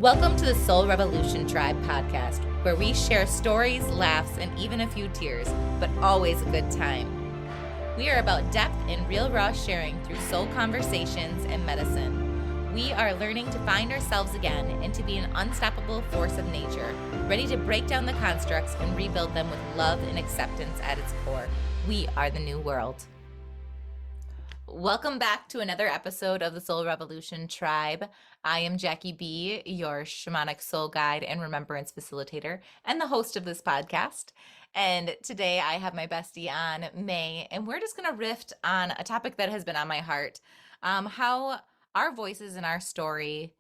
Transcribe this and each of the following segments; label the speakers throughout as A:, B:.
A: Welcome to the Soul Revolution Tribe podcast, where we share stories, laughs, and even a few tears, but always a good time. We are about depth and real raw sharing through soul conversations and medicine. We are learning to find ourselves again and to be an unstoppable force of nature, ready to break down the constructs and rebuild them with love and acceptance at its core. We are the new world. Welcome back to another episode of the Soul Revolution Tribe. I am Jackie B., your shamanic soul guide and remembrance facilitator, and the host of this podcast. And today I have my bestie on, May, and we're just going to riff on a topic that has been on my heart, how our voices and our story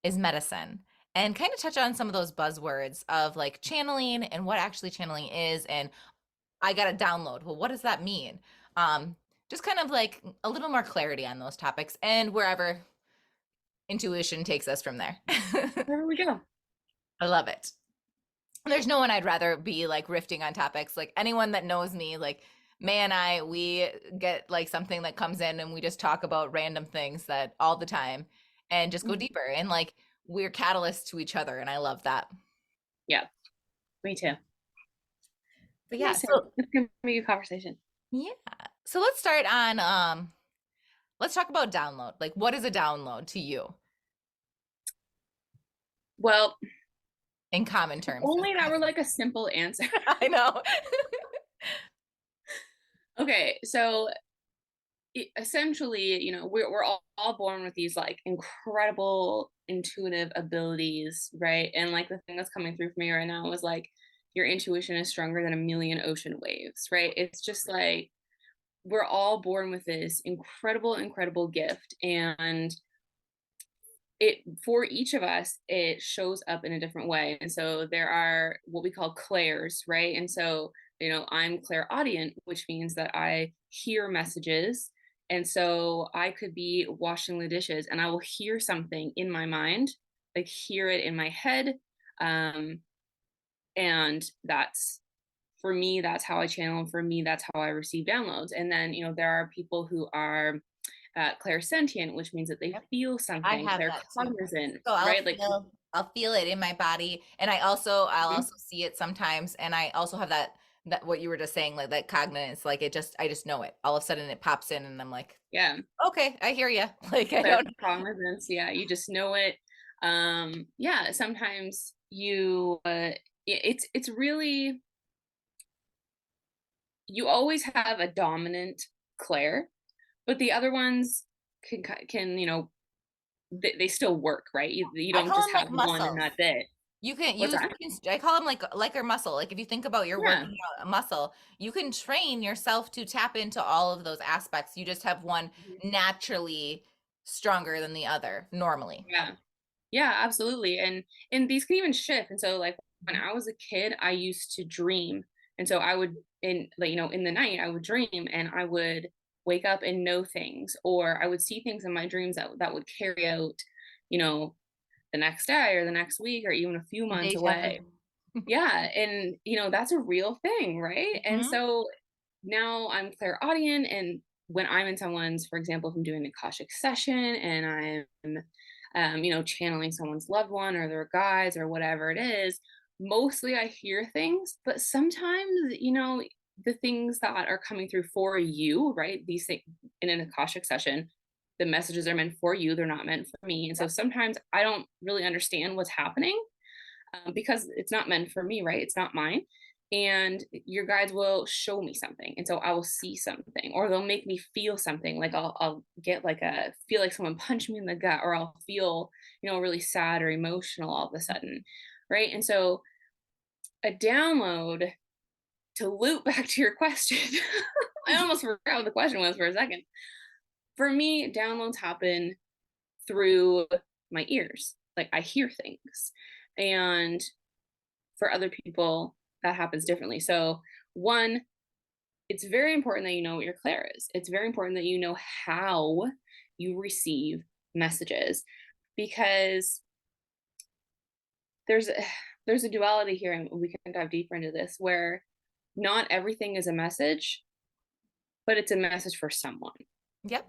A: is medicine, and kind of touch on some of those buzzwords of like channeling and what actually channeling is. And I got a download. Well, what does that mean? Just kind of like a little more clarity on those topics and wherever intuition takes us from there.
B: There we go.
A: I love it. There's no one I'd rather be like riffing on topics. Like anyone that knows me, like May and I, we get like something that comes in and we just talk about random things that all the time and just go deeper. And like we're catalysts to each other. And I love that.
B: Yeah, me too.
A: But yeah,
B: so it's gonna be a conversation.
A: Yeah. So let's start on, let's talk about download. Like, what is a download to you?
B: Well,
A: in common terms.
B: Only that were like a simple answer.
A: I know.
B: Okay, so essentially, we're all born with these like incredible intuitive abilities, right? And like the thing that's coming through for me right now is like your intuition is stronger than a million ocean waves, right? It's just like we're all born with this incredible gift, and it for each of us it shows up in a different way. And so there are what we call clairs, right? And so I'm clairaudient, which means that I hear messages. And so I could be washing the dishes and I will hear something in my mind, like hear it in my head. And that's, for me, that's how I channel. And for me, that's how I receive downloads. And then, there are people who are clairsentient, which means that they feel something. They're cognizant,
A: so
B: right?
A: I'll feel it in my body. And I'll also see it sometimes. And I also have that what you were just saying, like that cognizance, like I just know it. All of a sudden it pops in and I'm like,
B: yeah,
A: okay, I hear you. Like I don't
B: cognizance. Yeah. You just know it. Yeah. Sometimes you, it's really, you always have a dominant clair, but the other ones can they still work, right? You don't just have like one and that's it.
A: You can use, I call them like a muscle. Like if you think about your working out a muscle, you can train yourself to tap into all of those aspects. You just have one naturally stronger than the other normally.
B: Yeah, absolutely. And these can even shift. And so like when I was a kid, I used to dream. And so I would in the night I would dream and I would wake up and know things, or I would see things in my dreams that would carry out, the next day or the next week or even a few months away. Yeah. And, that's a real thing. Right. Mm-hmm. And so now I'm clairaudient. And when I'm in someone's, for example, if I'm doing an Akashic session and I'm, channeling someone's loved one or their guides or whatever it is, mostly I hear things, but sometimes, the things that are coming through for you, right? These things in an Akashic session, the messages are meant for you. They're not meant for me. And so sometimes I don't really understand what's happening because it's not meant for me, right? It's not mine. And your guides will show me something. And so I will see something, or they'll make me feel something. Like I'll get feel like someone punched me in the gut, or I'll feel, really sad or emotional all of a sudden. Right. And so a download, to loop back to your question, I almost forgot what the question was for a second. For me, downloads happen through my ears. Like I hear things. And for other people, that happens differently. So one, it's very important that you know what your clair is. It's very important that you know how you receive messages, because there's a duality here, and we can dive deeper into this, where not everything is a message, but it's a message for someone.
A: Yep.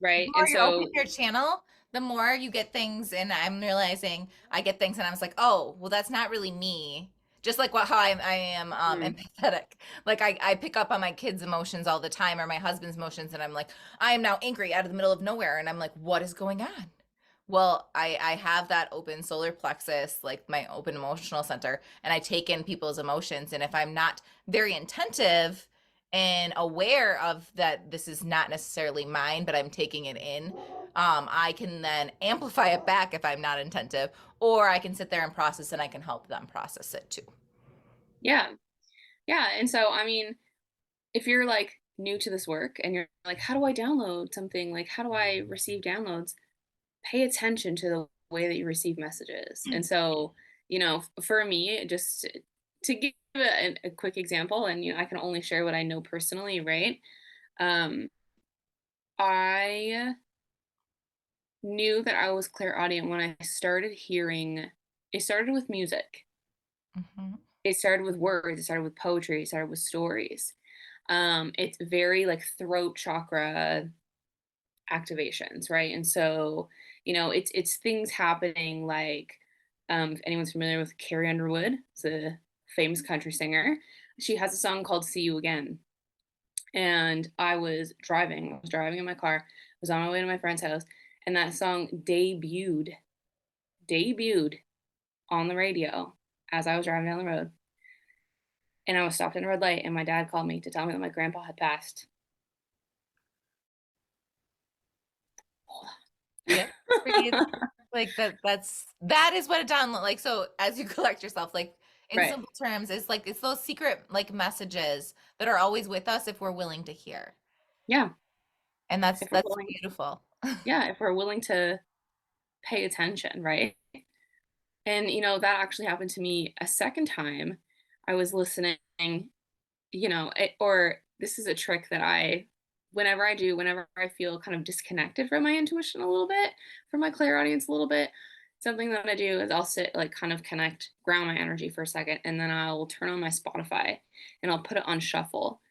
B: Right.
A: And so open your channel, The more you get things, and I'm realizing I get things, and I was like, oh, well, that's not really me. Just like how I am
B: Mm.
A: empathetic. Like I pick up on my kids' emotions all the time, or my husband's emotions, and I'm like, I am now angry out of the middle of nowhere, and I'm like, what is going on? Well, I have that open solar plexus, like my open emotional center, and I take in people's emotions. And if I'm not very attentive and aware of that, this is not necessarily mine, but I'm taking it in, I can then amplify it back if I'm not attentive, or I can sit there and process, and I can help them process it too.
B: Yeah. Yeah. And so, I mean, if you're like new to this work and you're like, how do I download something? Like, how do I receive downloads? Pay attention to the way that you receive messages. And so, for me, just to give a quick example, and I can only share what I know personally, right? Um, I knew that I was clairaudient when I started hearing. It started with music.
A: Hmm.
B: It started with words. It started with poetry. It started with stories. It's very like throat chakra activations, right? And so, it's things happening like, if anyone's familiar with Carrie Underwood, it's a famous country singer. She has a song called "See You Again," and I was driving. I was driving in my car. I was on my way to my friend's house, and that song debuted on the radio as I was driving down the road. And I was stopped at a red light, and my dad called me to tell me that my grandpa had passed. Hold
A: Yep. Pretty,
B: on.
A: like that is what a download like. So as you collect yourself, like in
B: Right.
A: simple terms, it's like it's those secret like messages that are always with us if we're willing to hear.
B: Yeah.
A: And that's
B: If we're
A: that's
B: willing,
A: beautiful.
B: yeah, if we're willing to pay attention, right? And that actually happened to me a second time. I was listening, or this is a trick that whenever I feel kind of disconnected from my intuition a little bit, from my clairaudience a little bit, something that I do is I'll sit, like, kind of ground my energy for a second, and then I'll turn on my Spotify and I'll put it on shuffle,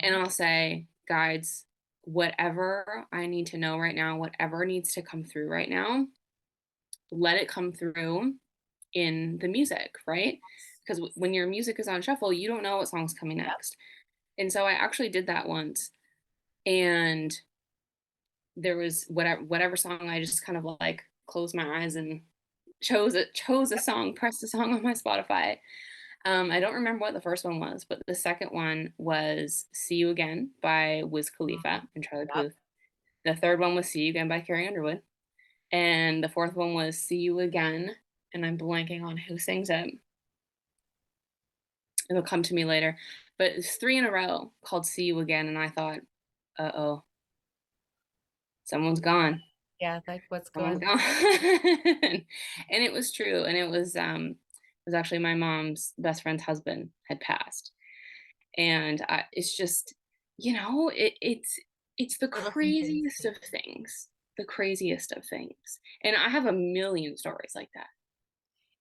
B: and
A: Mhm.
B: I'll say, guides, whatever I need to know right now, whatever needs to come through right now, let it come through in the music, right? Because when your music is on shuffle, you don't know what song's coming
A: Yep.
B: next. And so I actually did that once, and there was whatever song, I just kind of like closed my eyes and chose a song, pressed a song on my Spotify. I don't remember what the first one was, but the second one was "See You Again" by Wiz
A: Mhm.
B: Khalifa and Charlie
A: Yep.
B: Puth. The third one was "See You Again" by Carrie Underwood, and the fourth one was "See You Again," and I'm blanking on who sings it. It'll come to me later. But it's three in a row called "See You Again," and I thought, "Uh oh, someone's gone.
A: Yeah, like what's
B: Someone's
A: going
B: gone." And it was true, and it was actually my mom's best friend's husband had passed, and it's just, it's the
A: little
B: craziest
A: synchronicity.
B: of things, the craziest of things, and I have a million stories like that,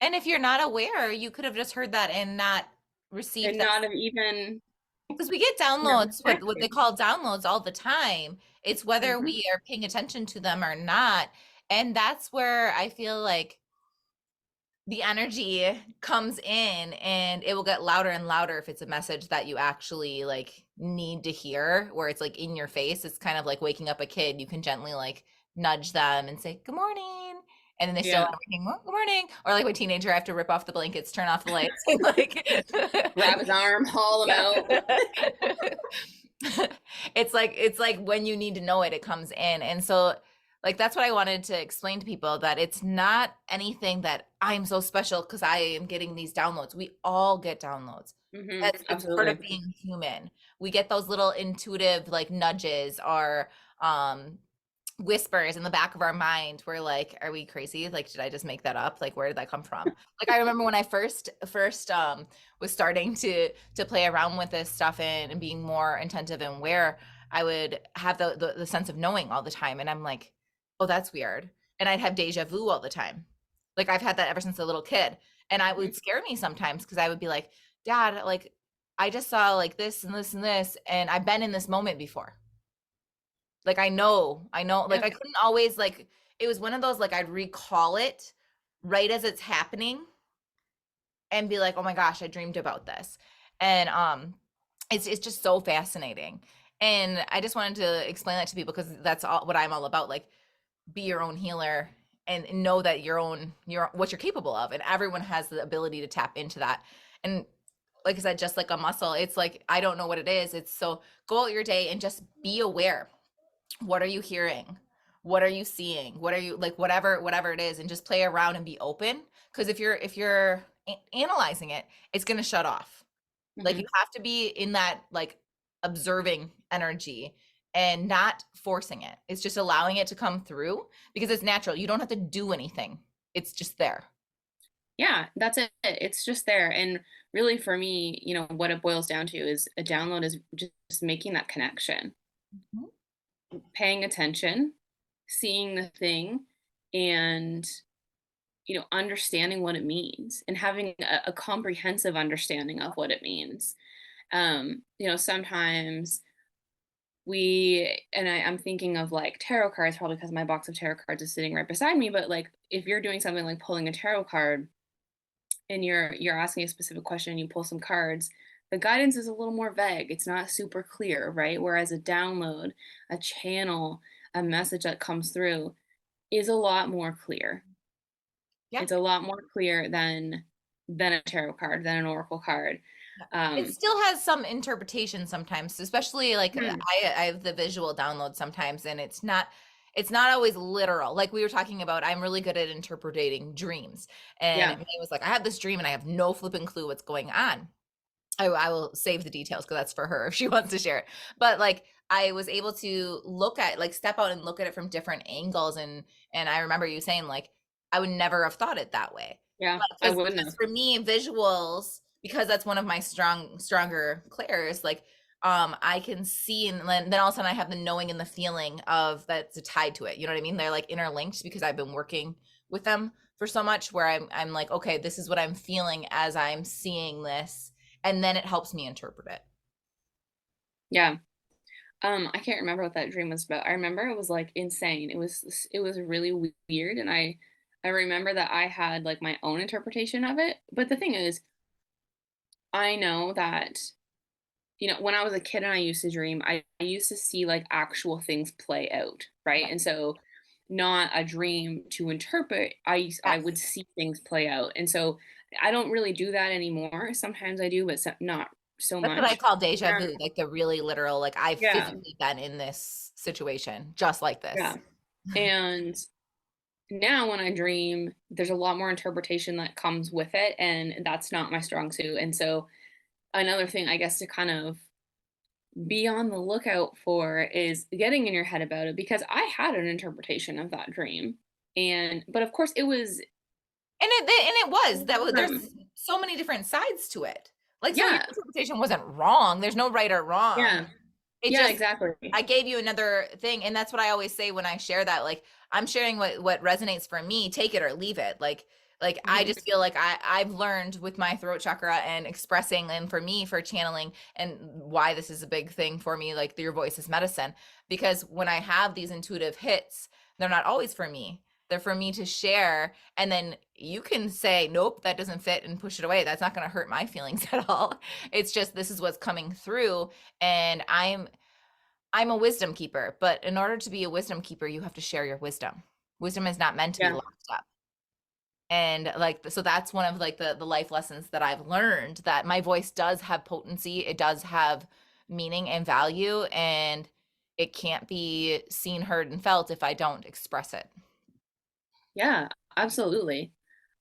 A: And if you're not aware, you could have just heard that and not received
B: and
A: that.
B: not have even
A: Because we get
B: never
A: downloads, what they
B: connected.
A: call downloads all the time. It's whether
B: Mhm.
A: we are paying attention to them or not. And that's where I feel like the energy comes in, and it will get louder and louder if it's a message that you actually like need to hear, where it's like in your face. It's kind of like waking up a kid. You can gently like nudge them and say good morning, and then they still
B: Yeah.
A: aren't waking, "Well, good morning," or like with teenager, I have to rip off the blankets, turn off the lights, and like
B: Grab his arm, haul him
A: yeah.
B: out.
A: It's like when you need to know it, it comes in. And so like that's what I wanted to explain to people, that it's not anything that I'm so special because I am getting these downloads. We all get downloads. It's part of
B: Absolutely.
A: being human. We get those little intuitive like nudges or um whispers in the back of our mind. We're like, are we crazy? Like, did I just make that up? Like, where did that come from? Like, I remember when I first was starting to play around with this stuff, and being more attentive and aware, I would have the sense of knowing all the time. And I'm like, oh, that's weird. And I'd have deja vu all the time. Like I've had that ever since a little kid. And I
B: Mhm.
A: would scare me sometimes because I would be like, Dad, like I just saw like this and this and this, and I've been in this moment before. Like I know, like
B: Yeah.
A: I couldn't always like it was one of those, like, I'd recall it right as it's happening and be like, "Oh my gosh, I dreamed about this." And it's just so fascinating. And I just wanted to explain that to people because that's all what I'm all about. Like, be your own healer and know that your what you're capable of, and everyone has the ability to tap into that. And like I said, just like a muscle, it's like I don't know what it is. It's so go out your day and just be aware. What are you hearing? What are you seeing? What are you like, whatever it is, and just play around and be open. Because if you're analyzing it, it's going to shut off. Like, you
B: Mhm.
A: have to be in that, like, observing energy and not forcing it. It's just allowing it to come through because it's natural. You don't have to do anything. It's just there.
B: Yeah, that's it. It's just there. And really for me, what it boils down to is a download is just making that connection,
A: Mhm.
B: paying attention, seeing the thing, and understanding what it means and having a comprehensive understanding of what it means. Sometimes I'm thinking of like tarot cards, probably because my box of tarot cards is sitting right beside me. But like if you're doing something like pulling a tarot card and you're asking a specific question and you pull some cards, the guidance is a little more vague. It's not super clear, right? Whereas a download, a channel, a message that comes through is a lot more clear.
A: Yeah.
B: It's a lot more clear than a tarot card, than an oracle card.
A: Yeah. It
B: Um,
A: still has some interpretation sometimes, especially like
B: mhm,
A: I have the visual download sometimes, and it's not always literal. Like we were talking about, I'm really good at interpreting dreams. And
B: yeah,
A: May was like, I have this dream and I have no flipping clue what's going on. I will save the details because that's for her if she wants to share it. But like I was able to look at like step out and look at it from different angles, and I remember you saying like I would never have thought it that way.
B: yeah.
A: But
B: I
A: because
B: wouldn't have.
A: for me visuals, because that's one of my stronger clairs, like I can see, and then all of a sudden I have the knowing and the feeling of that's tied to it. You know what I mean? They're like interlinked because I've been working with them for so much where I'm like, okay, this is what I'm feeling as I'm seeing this, and then it helps me interpret it.
B: Yeah. I can't remember what that dream was about. I remember it was like insane. It was really weird, and I remember that I had like my own interpretation of it. But the thing is, I know that when I was a kid and I used to dream, I used to see like actual things play out, right?
A: Right.
B: And so not a dream to interpret, I would
A: Yes.
B: see things play out. And so I don't really do that anymore. Sometimes I do, but not so
A: That's what I
B: much.
A: call deja
B: Yeah.
A: vu, like the really literal, like I've
B: Yeah.
A: physically been in this situation just like
B: Yeah.
A: this.
B: And now when I dream, there's a lot more interpretation that comes with it, and that's not my strong suit. And so another thing I guess to kind of be on the lookout for is getting in your head about it, because I had an interpretation of that dream. But of course it was
A: And it was that was there's
B: from
A: so many different sides to it. Like, so your
B: yeah,
A: interpretation wasn't wrong. There's no right or wrong.
B: yeah,
A: It
B: yeah,
A: just
B: exactly.
A: I gave you another thing, and that's what I always say when I share that, like, I'm sharing what resonates for me, take it or leave it. Like I
B: Mhm.
A: just feel like I've learned with my throat chakra and expressing, and for me for channeling, and why this is a big thing for me, like your voice is medicine, because when I have these intuitive hits, they're not always for me. They're for me to share, and then you can say, nope, that doesn't fit, and push it away. That's not going to hurt my feelings at all. It's just this is what's coming through, and I'm a wisdom keeper, but in order to be a wisdom keeper, you have to share your wisdom. Wisdom is not meant to be
B: Yeah,
A: locked up. And like so that's one of like the life lessons that I've learned, that my voice does have potency, it does have meaning and value, and it can't be seen, heard, and felt if I don't express it.
B: yeah, absolutely,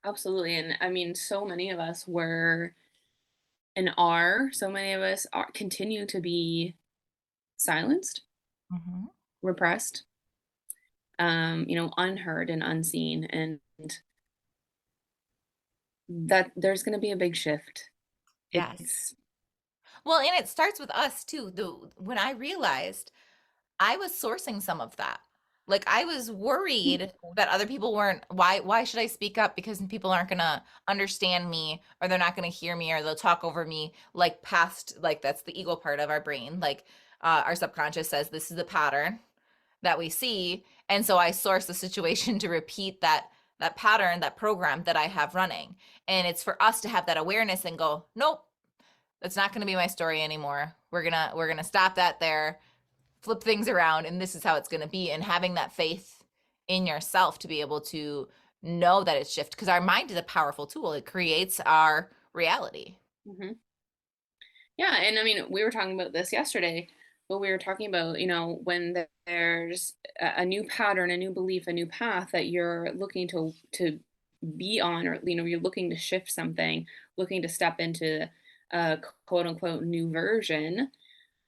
B: absolutely. And I mean, so many of us were and are so many of us are continue to be silenced,
A: Mhm.
B: repressed, unheard and unseen. And that there's going to be a big shift.
A: Yes.
B: It's
A: Well, and it starts with us too. When I realized I was sourcing some of that. Like I was worried that other people weren't, why should I speak up because people aren't going to understand me, or they're not going to hear me, or they'll talk over me, like past, like that's the ego part of our brain. Like our subconscious says this is the pattern. that we see. And so I source the situation to repeat that pattern, that program that I have running. And it's for us to have that awareness and go, nope, that's not going to be my story anymore. We're going to stop that there, flip things around, and this is how it's going to be. And having that faith in yourself to be able to know that it's shift, because our mind is a powerful tool. It creates our reality.
B: Hmm. Yeah, and I mean, we were talking about this yesterday, but we were talking about, when there's a new pattern, a new belief, a new path that you're looking to be on, or you're looking to shift something, looking to step into a quote unquote new version,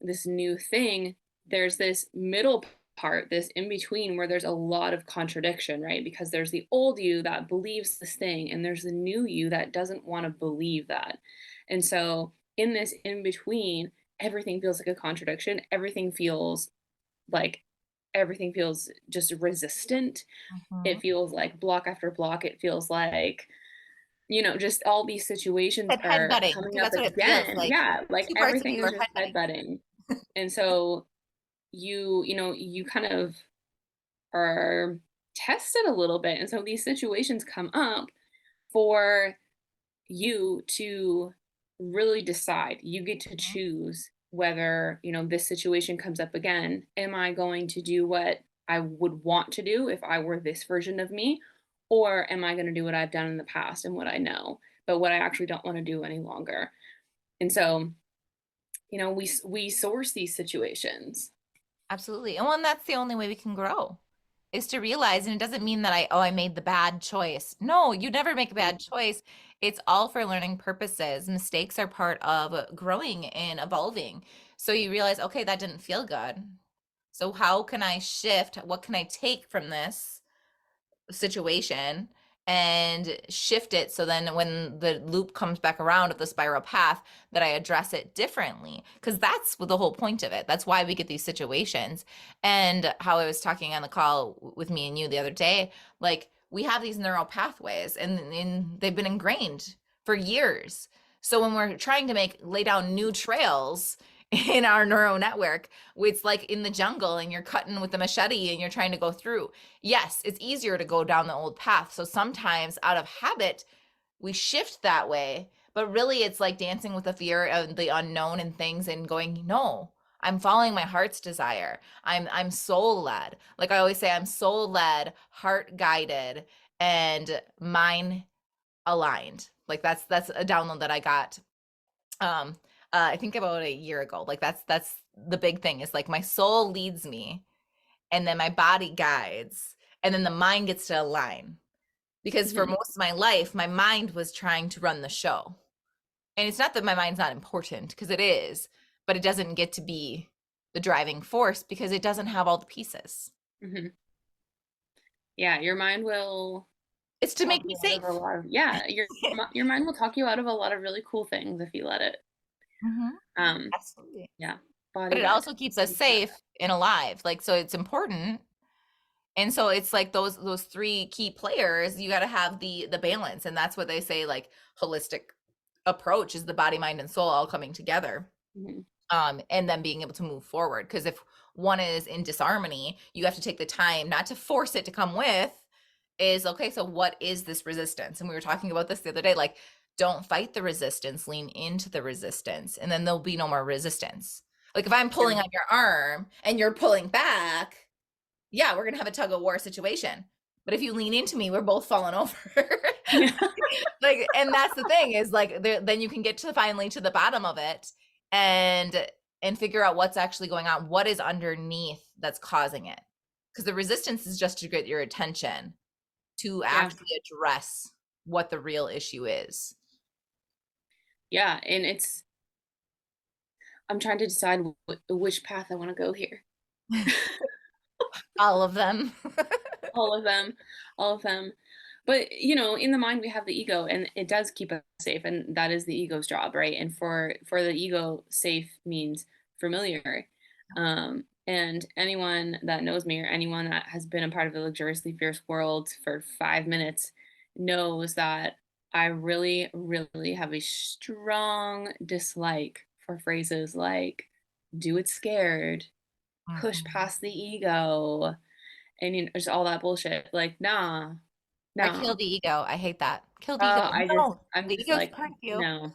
B: this new thing, there's this middle part, this in between where there's a lot of contradiction, right? Because there's the old you that believes this thing, and there's the new you that doesn't want to believe that. And so, in this in between, everything feels like a contradiction. Like everything feels just resistant.
A: Mhm.
B: It feels like block after block. It feels like, just all these situations
A: Like
B: are
A: headbutting,
B: coming
A: because
B: up
A: that's what it feels
B: again.
A: like.
B: Yeah, like
A: Two parts of
B: everything
A: you
B: is
A: are
B: just
A: headbutting.
B: headbutting. And so you kind of are tested a little bit. And so these situations come up for you to really decide. You get to
A: Mhm.
B: choose whether, this situation comes up again. Am I going to do what I would want to do if I were this version of me? Or am I going to do what I've done in the past and what I know, but what I actually don't want to do any longer? And so, we source these situations.
A: Absolutely. And one, that's the only way we can grow, is to realize, and it doesn't mean that I made the bad choice. No, you never make a
B: Mhm.
A: bad choice. It's all for learning purposes. Mistakes are part of growing and evolving. So you realize, okay, that didn't feel good. So how can I shift? What can I take from this situation and shift it, so then when the loop comes back around of the spiral path, that I address it differently, because that's the whole point of it. That's why we get these situations. And how I was talking on the call with me and you the other day, like, we have these neural pathways, and they've been ingrained for years. So when we're trying to lay down new trails in our neural network, it's like in the jungle and you're cutting with the machete and you're trying to go through. Yes, it's easier to go down the old path. So sometimes out of habit, we shift that way. But really, it's like dancing with the fear of the unknown and things and going, no, I'm following my heart's desire. I'm soul led. Like I always say, I'm soul led, heart guided, and mind aligned. Like that's a download that I got um I think about a year ago. Like that's the big thing, is like my soul leads me, and then my body guides, and then the mind gets to align. Because for
B: Mhm.
A: most of my life, my mind was trying to run the show. And it's not that my mind's not important, because it is, but it doesn't get to be the driving force because it doesn't have all the pieces.
B: Mhm. Yeah, your mind will
A: It's to
B: talk
A: make me
B: you out of a
A: safe.
B: lot of yeah, your mind will talk you out of a lot of really cool things if you let it.
A: Hmm.
B: Um,
A: Absolutely.
B: yeah,
A: But
B: body
A: it
B: guide.
A: also keeps us safe and alive. Like, so it's important. And so it's like those three key players, you got to have the balance. And that's what they say, like, holistic approach is the body, mind, and soul all coming together.
B: Mhm.
A: And then being able to move forward. Because if one is in disharmony, you have to take the time not to force it to come with, is okay, so what is this resistance? And we were talking about this the other day, like, don't fight the resistance, lean into the resistance, and then there'll be no more resistance. Like if I'm
B: Yeah.
A: pulling on your arm and you're pulling back, yeah, we're gonna have a tug of war situation. But if you lean into me, we're both falling over.
B: Yeah.
A: Like, and that's the thing, is like then you can get to finally to the bottom of it, and figure out what's actually going on, what is underneath that's causing it. Because the resistance is just to get your attention to
B: Yeah.
A: actually address what the real issue is.
B: Yeah, and I'm trying to decide which path I want to go here.
A: All of them.
B: All of them, all of them. But, in the mind we have the ego, and it does keep us safe, and that is the ego's job, right? And for the ego, safe means familiar. And anyone that knows me, or anyone that has been a part of the luxuriously fierce world for 5 minutes, knows that I really, really have a strong dislike for phrases like "do it scared," push
A: Mhm.
B: past the ego and, just all that bullshit. Like, nah,
A: Or
B: no.
A: kill the ego. I hate that. Kill the ego. No,
B: I'm
A: the
B: just
A: ego's
B: like,
A: part of you.
B: no.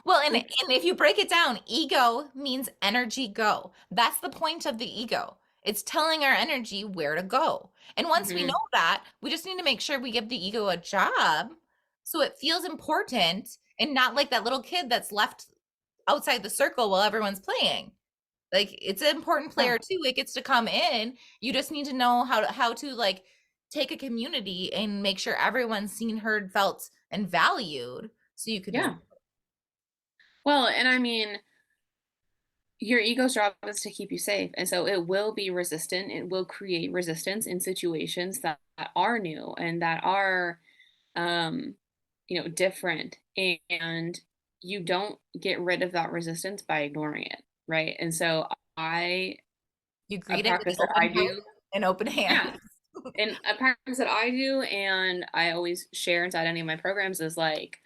A: Well, and
B: Like,
A: if you break it down, ego means energy go. That's the point of the ego. It's telling our energy where to go. And once we know
B: mhm,
A: that, we just need to make sure we give the ego a job so it feels important and not like that little kid that's left outside the circle while everyone's playing. Like it's an important
B: yeah,
A: player too. It gets to come in. You just need to know how to like take a community and make sure everyone's seen, heard, felt, and valued so you can move.
B: yeah. Well, and I mean, your ego's job is to keep you safe, and so it will be resistant. It will create resistance in situations that are new and that are, um, different. And you don't get rid of that resistance by ignoring it, right? And so I,
A: You
B: a
A: greet it with
B: practice
A: an
B: that
A: open
B: I
A: heart
B: do,
A: and open
B: yeah,
A: hands.
B: and a practice that I do, and I always share inside any of my programs is like,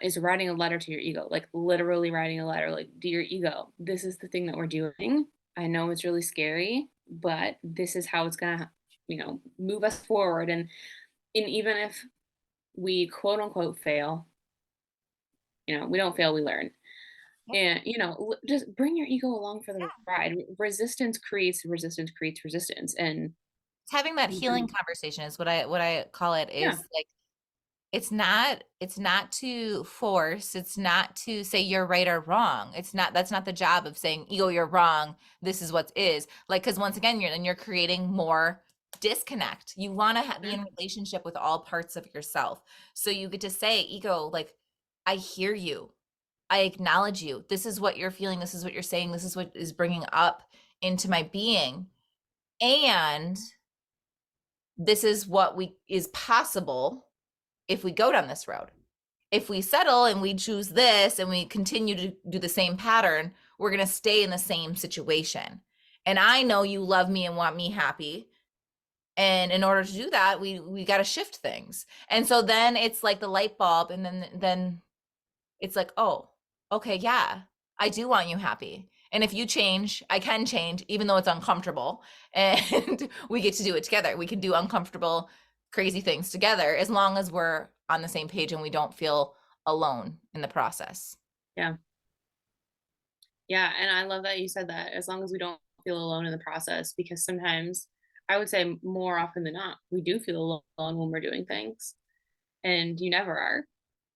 B: is writing a letter to your ego, like literally writing a letter, like, dear ego, this is the thing that we're doing. I know it's really scary, but this is how it's gonna, move us forward. And even if we quote unquote fail, we don't fail, we learn.
A: Yep.
B: And just bring your ego along for the ride. Resistance creates resistance creates resistance, and
A: It's having that
B: you
A: healing
B: can,
A: conversation is what I call it
B: yeah,
A: is like it's not to force, it's not to say you're right or wrong. That's not the job of saying ego you're wrong, this is what is. Like cuz once again you're creating more disconnect. You want to be
B: mhm,
A: in relationship with all parts of yourself. So you get to say ego like I hear you. I acknowledge you. This is what you're feeling, this is what you're saying, this is what is bringing up into my being. And this is what we is possible if we go down this road. If we settle and we choose this and we continue to do the same pattern, we're going to stay in the same situation. And I know you love me and want me happy. And in order to do that, we got to shift things. And so then it's like the light bulb and then it's like, "Oh, okay, yeah. I do want you happy. And if you change, I can change even though it's uncomfortable. And we get to do it together. We can do uncomfortable crazy things together as long as we're on the same page and we don't feel alone in the process."
B: yeah. Yeah, and I love that you said that, as long as we don't feel alone in the process, because sometimes, I would say more often than not, we do feel alone when we're doing things, and you never are.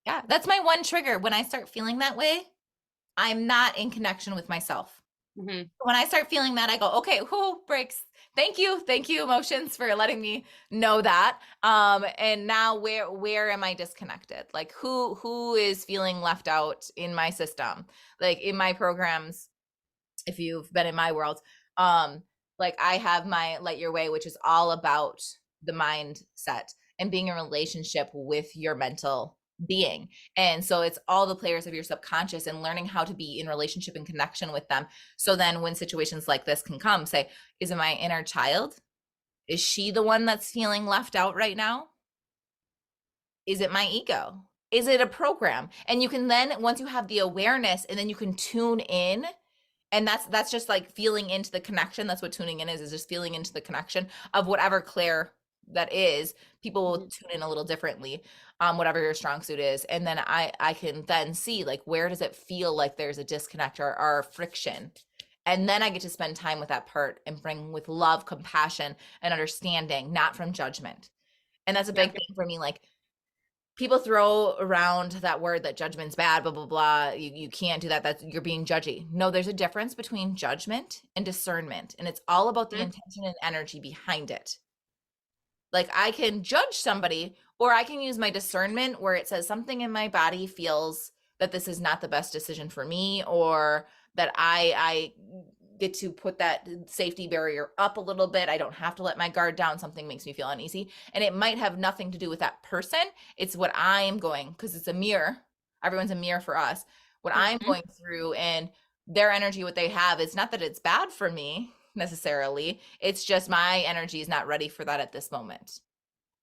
A: Yeah, that's my one trigger. When I start feeling that way, I'm not in connection with myself.
B: Mhm.
A: When I start feeling that, I go, okay, whoo, breaks. Thank you, emotions, for letting me know that. And now where am I disconnected? Like who is feeling left out in my system? Like in my programs, if you've been in my world, um, like I have my Light Your Way, which is all about the mindset and being in relationship with your mental being. And so it's all the players of your subconscious and learning how to be in relationship and connection with them. So then when situations like this can come, say, is it my inner child? Is she the one that's feeling left out right now? Is it my ego? Is it a program? And you can then, once you have the awareness, and then you can tune in, and that's just like feeling into the connection. That's what tuning in is just feeling into the connection of whatever clair that is. People will
B: Mhm.
A: tune in a little differently, whatever your strong suit is. And then I can then see like where does it feel like there's a disconnect or friction. And then I get to spend time with that part and bring with love, compassion, and understanding, not from judgment. And that's a
B: Yeah,
A: big thing for me. Like people throw around that word that judgment's bad, blah blah blah. You can't do that. That's you're being judgy. No, there's a difference between judgment and discernment, and it's all about the
B: mhm,
A: intention and energy behind it. Like I can judge somebody, or I can use my discernment where it says something in my body feels that this is not the best decision for me, or that I get to put that safety barrier up a little bit. I don't have to let my guard down. Something makes me feel uneasy. And it might have nothing to do with that person. It's what I am going, because it's a mirror. Everyone's a mirror for us. What I'm
B: mhm,
A: going through and their energy, what they have, it's not that it's bad for me necessarily. It's just my energy is not ready for that at this moment.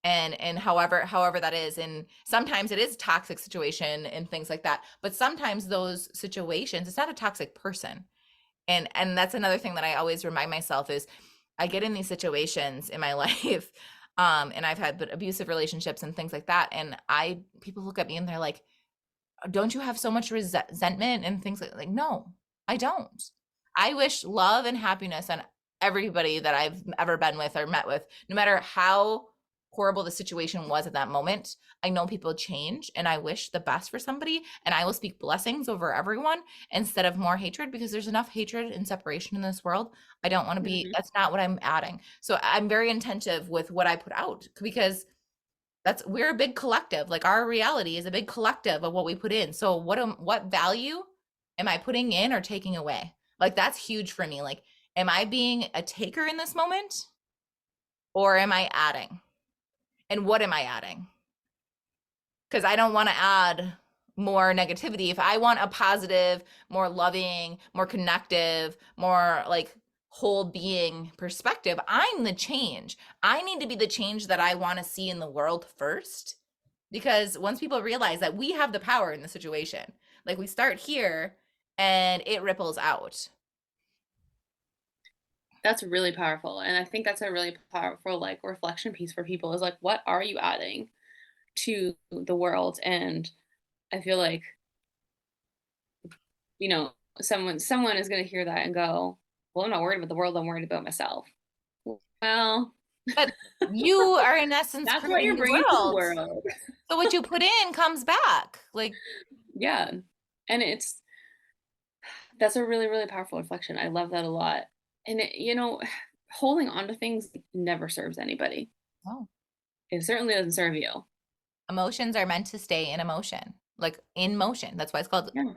A: And however that is, and sometimes it is a toxic situation and things like that. But sometimes those situations, it's not a toxic person, And that's another thing that I always remind myself is I get in these situations in my life, and I've had abusive relationships and things like that, and I people look at me and they're like, don't you have so much resentment and things like no, I don't. I wish love and happiness on everybody that I've ever been with or met with, no matter how horrible the situation was at that moment. I know people change and I wish the best for somebody, and I will speak blessings over everyone instead of more hatred, because there's enough hatred and separation in this world. I don't want to be,
B: Mhm.
A: that's not what I'm adding. So I'm very attentive with what I put out, because we're a big collective. Like our reality is a big collective of what we put in. So what value am I putting in or taking away? Like that's huge for me. Like, am I being a taker in this moment, or am I adding? And what am I adding? Because I don't want to add more negativity. If I want a positive, more loving, more connective, more like whole being perspective, I'm the change. I need to be the change that I want to see in the world first. Because once people realize that we have the power in the situation, like we start here and it ripples out.
B: That's really powerful, and I think that's a really powerful, like, reflection piece for people is, like, what are you adding to the world? And I feel like, you know, someone is gonna hear that and go, "Well, I'm not worried about the world, I'm worried about myself." Well,
A: But you are in essence
B: that's what
A: creating
B: you're
A: the
B: bringing to the
A: world.
B: world.
A: So what you put in comes back. Like,
B: Yeah, and that's a really, really powerful reflection. I love that a lot. And holding on to things never serves anybody.
A: oh,
B: It certainly doesn't serve you.
A: emotions are meant to stay in emotion, like in motion. That's why it's called
B: Yeah,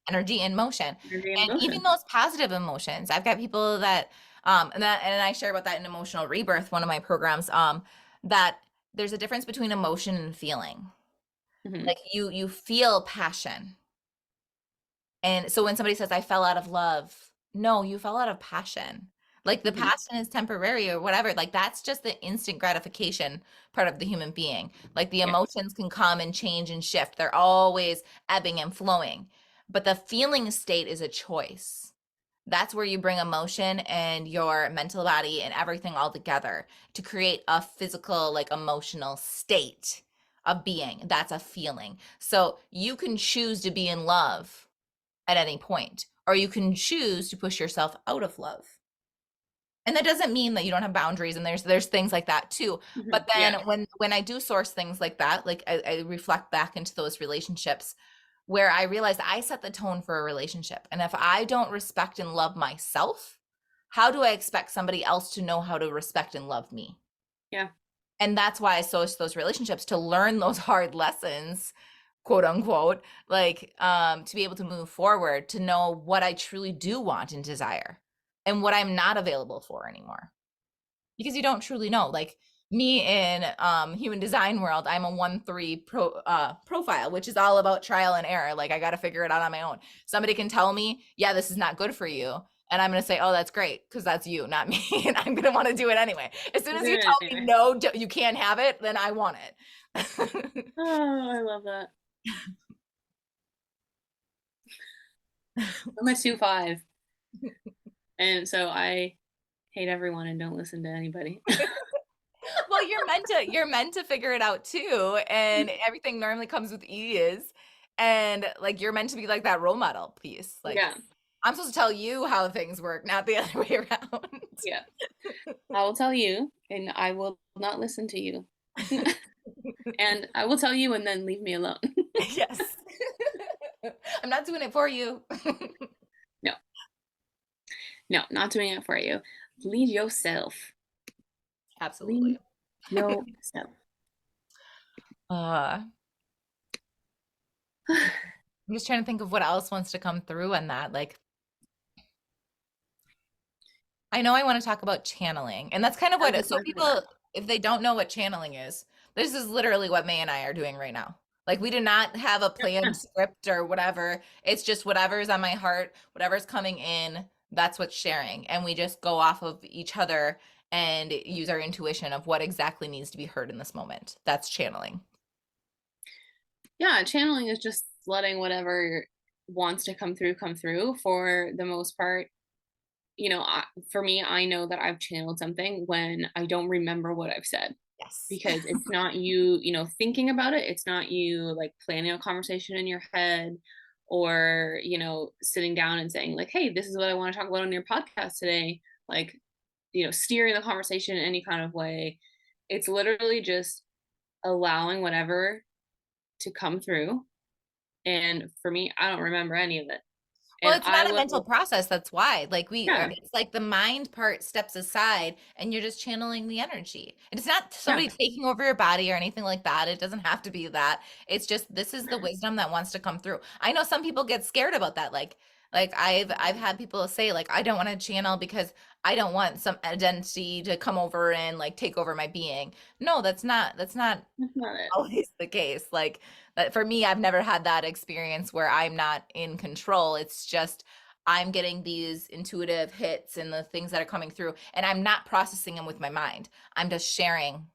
A: energy in motion.
B: energy and
A: And even
B: emotion.
A: those positive emotions, I've got people that and I share about that in Emotional Rebirth, one of my programs, that there's a difference between emotion and feeling.
B: Mhm,
A: Like you feel passion. And so when somebody says I fell out of love, no, you fell out of passion. Like the
B: mhm.
A: passion is temporary or whatever. Like that's just the instant gratification part of the human being. Like the
B: Yeah,
A: emotions can come and change and shift. They're always ebbing and flowing. But the feeling state is a choice. That's where you bring emotion and your mental body and everything all together to create a physical, like emotional state of being. That's a feeling. So you can choose to be in love at any point, or you can choose to push yourself out of love. And that doesn't mean that you don't have boundaries, and there's things like that too. But
B: mhm,
A: then
B: yeah,
A: when I do source things like that, like I reflect back into those relationships where I realized I set the tone for a relationship. And if I don't respect and love myself, how do I expect somebody else to know how to respect and love me?
B: yeah,
A: And that's why I source those relationships, to learn those hard lessons, quote unquote, like to be able to move forward, to know what I truly do want and desire and what I'm not available for anymore, because you don't truly know. Like me in human design world, I'm a 1-3 profile, which is all about trial and error. Like I got to figure it out on my own. Somebody can tell me, yeah, this is not good for you, and I'm going to say, oh, that's great, because that's you, not me. And I'm going to want to do it anyway. As soon
B: we're
A: as you
B: doing it
A: tell me
B: anyway.
A: no, you can't have it, then I want it.
B: Oh, I love that. I'm a 2-5, and so I hate everyone and don't listen to anybody.
A: Well, you're meant to figure it out too, and everything normally comes with ease. And like you're meant to be like that role model piece. Like
B: Yeah,
A: I'm supposed to tell you how things work, not the other way around.
B: yeah. I will tell you, and I will not listen to you. And I will tell you and then leave me alone.
A: Yes. I'm not doing it for you.
B: No, no, not doing it for you. Lead yourself.
A: Absolutely.
B: Lead yourself.
A: Uh, I'm just trying to think of what else wants to come through on that. Like I know I want to talk about channeling, and that's kind of
B: I was
A: what,
B: just
A: so
B: talking about
A: people, if they don't know what channeling is, this is literally what May and I are doing right now. Like we do not have a
B: that.
A: planned script or whatever. It's just whatever's on my heart, whatever's coming in, that's what's sharing. And we just go off of each other and use our intuition of what exactly needs to be heard in this moment. That's channeling.
B: Yeah, channeling is just letting whatever wants to come through for the most part. for me, I know that I've channeled something when I don't remember what I've said,
A: Yes.
B: because it's not you, thinking about it. It's not you like planning a conversation in your head, or, sitting down and saying like, "Hey, this is what I want to talk about on your podcast today." Like, steering the conversation in any kind of way. It's literally just allowing whatever to come through. And for me, I don't remember any of it.
A: Well,
B: And
A: it's
B: I
A: not a
B: will,
A: mental process. That's why. Like
B: yeah,
A: it's like the mind part steps aside and you're just channeling the energy. And it's not
B: yeah,
A: somebody taking over your body or anything like that. It doesn't have to be that. It's just this is the wisdom that wants to come through. I know some people get scared about that. Like I've had people say like I don't want to channel because I don't want some identity to come over and like take over my being. No, that's not
B: that's not it.
A: always the case. Like for me, I've never had that experience where I'm not in control. It's just I'm getting these intuitive hits and the things that are coming through, and I'm not processing them with my mind. I'm just sharing.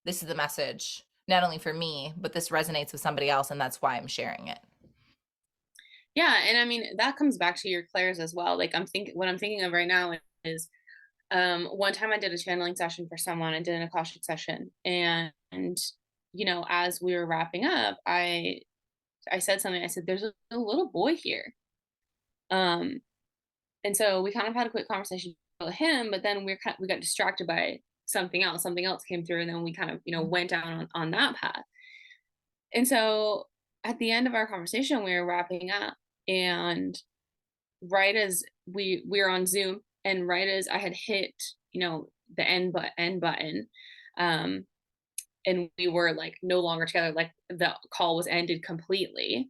A: This is the message, not only for me, but this resonates with somebody else, and that's why I'm sharing it.
B: Yeah, and I mean that comes back to your clairs as well. Like what I'm thinking of right now is, one time I did a channeling session for someone. I did an Akashic session, and as we were wrapping up, I said something. I said, "There's a little boy here," um, and so we kind of had a quick conversation with him, but then we got distracted by something else. Something else came through, and then we kind of went down on that path. And so at the end of our conversation, we were wrapping up, and right as we were on Zoom, and right as I had hit, the end button, um, and we were like no longer together, like the call was ended completely.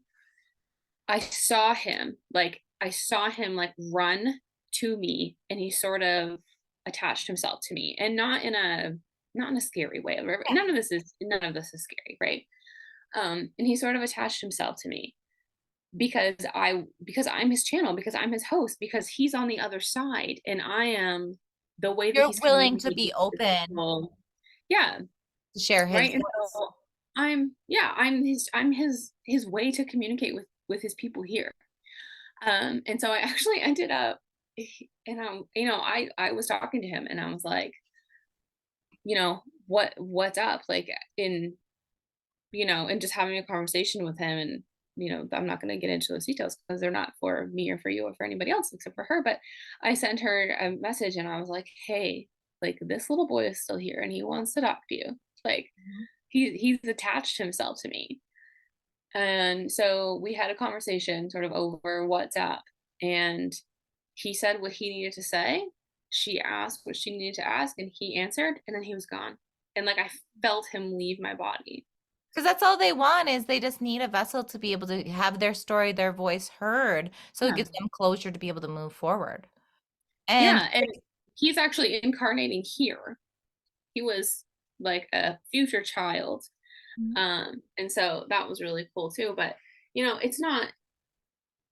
B: I saw him like run to me, and he sort of attached himself to me, and not in a scary way.
A: Yeah.
B: None of this is scary, right? And he sort of attached himself to me because I'm his channel, because I'm his host, because he's on the other side, and I am the way that
A: You're
B: he's
A: willing to
B: communicating
A: be
B: with
A: open
B: people. Yeah,
A: to share his
B: right. And
A: voice.
B: so I'm his way to communicate with his people here. And so I actually ended up, and I was talking to him, and I was like, what's up, like, in and just having a conversation with him. And I'm not going to get into those details because they're not for me or for you or for anybody else except for her. But I sent her a message, and I was like, hey, like, this little boy is still here, and he wants to talk to you. Like,
A: Mhm.
B: he's attached himself to me. And so we had a conversation sort of over WhatsApp, and he said what he needed to say. She asked what she needed to ask, and he answered, and then he was gone. And like, I felt him leave my body.
A: Because that's all they want is they just need a vessel to be able to have their story, their voice heard, so it
B: Yeah.
A: gives them closure to be able to move forward. And
B: Yeah, and he's actually incarnating here. He was like a future child. And so that was really cool too. But it's not,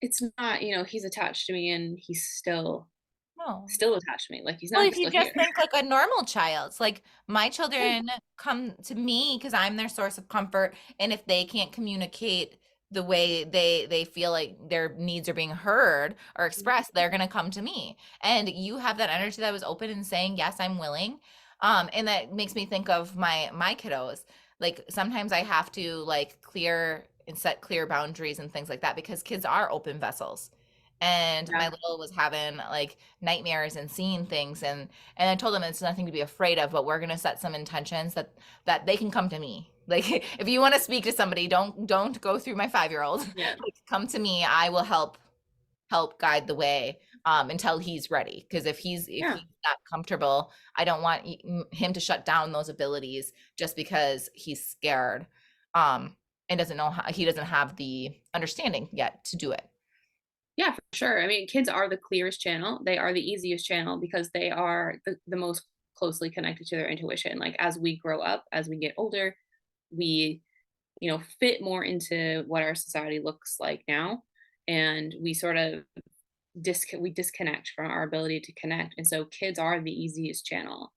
B: he's attached to me, and he's still
A: no.
B: still attached to me. Like, he's
A: Well,
B: not,
A: if
B: he's
A: you
B: still
A: just
B: here.
A: think like a normal child, like my
B: Yeah.
A: children come to me because I'm their source of comfort, and if they can't communicate the way they feel like their needs are being heard or expressed, they're gonna come to me. And you have that energy that was open and saying, "Yes, I'm willing." And that makes me think of my kiddos. Like sometimes I have to like clear and set clear boundaries and things like that because kids are open vessels. And
B: Yeah.
A: my little was having like nightmares and seeing things, and I told them it's nothing to be afraid of, but we're gonna set some intentions that they can come to me. Like if you want to speak to somebody, don't go through my 5-year-old.
B: Yeah.
A: Like come to me. I will help guide the way until he's ready. Because if he's
B: Yeah.
A: not comfortable, I don't want him to shut down those abilities just because he's scared and doesn't know how he doesn't have the understanding yet to do it.
B: Yeah, for sure. I mean, kids are the clearest channel. They are the easiest channel because they are the most closely connected to their intuition. Like, as we grow up, as we get older, we, fit more into what our society looks like now. And we sort of we disconnect from our ability to connect. And so kids are the easiest channel.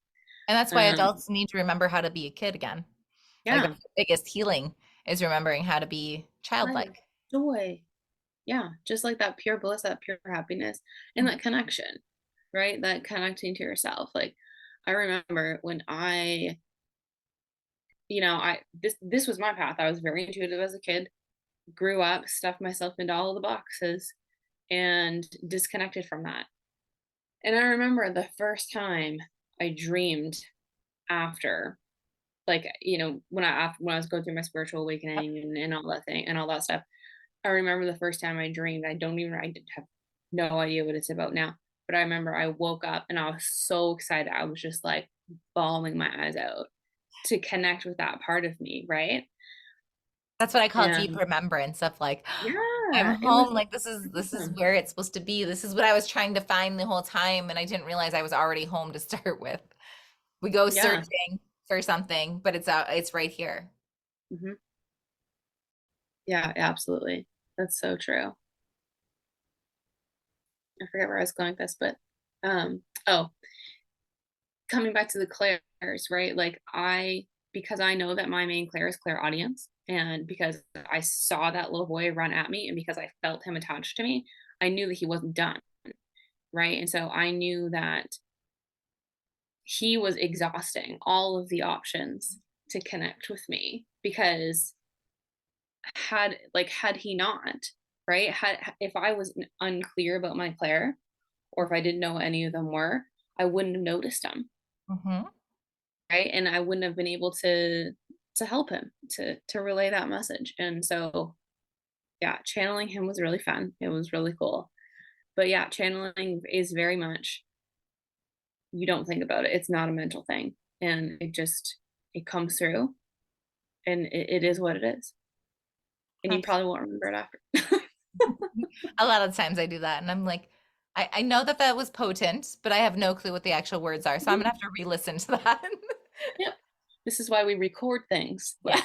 A: And that's why
B: Um,
A: adults need to remember how to be a kid again. Like
B: yeah.
A: that's the biggest healing is remembering how to be
B: Right.
A: childlike.
B: Joy. Yeah. Just like that pure bliss, that pure happiness, and
A: Mm.
B: that connection. right? That connecting to yourself. Like I remember when this was my path. I was very intuitive as a kid, grew up, stuffed myself into all the boxes and disconnected from that. And I remember the first time I dreamed after, like, when I was going through my spiritual awakening and all that thing and all that stuff. I remember the first time I dreamed. I did have no idea what it's about now. But I remember I woke up and I was so excited. I was just like bawling my eyes out to connect with that part of me, right?
A: That's what I call deep
B: And
A: remembrance of like, I'm
B: yeah, it was
A: home. Like this is
B: awesome.
A: where it's supposed to be. This is what I was trying to find the whole time, and I didn't realize I was already home to start with. We go
B: Yeah.
A: searching for something, but it's right here.
B: Hmm. Yeah, absolutely. That's so true. I forget where I was going with this, but oh, coming back to the clairs, right? Like because I know that my main clair is clairaudience, and because I saw that little boy run at me, and because I felt him attached to me, I knew that he wasn't done, right? And so I knew that he was exhausting all of the options to connect with me because had he not, right? Had if I was unclear about my clair, or if I didn't know what any of them were, I wouldn't have noticed them,
A: Hmm.
B: right? And I wouldn't have been able to help him to relay that message. And so yeah, channeling him was really fun. It was really cool. But yeah, channeling is very much, you don't think about it. It's not a mental thing. And it comes through, and it is what it is. And you probably won't remember it after.
A: A lot of times I do that, and I'm like, I know that that was potent, but I have no clue what the actual words are, so I'm gonna have to re-listen to that.
B: Yep. This is why we record things.
A: Yeah.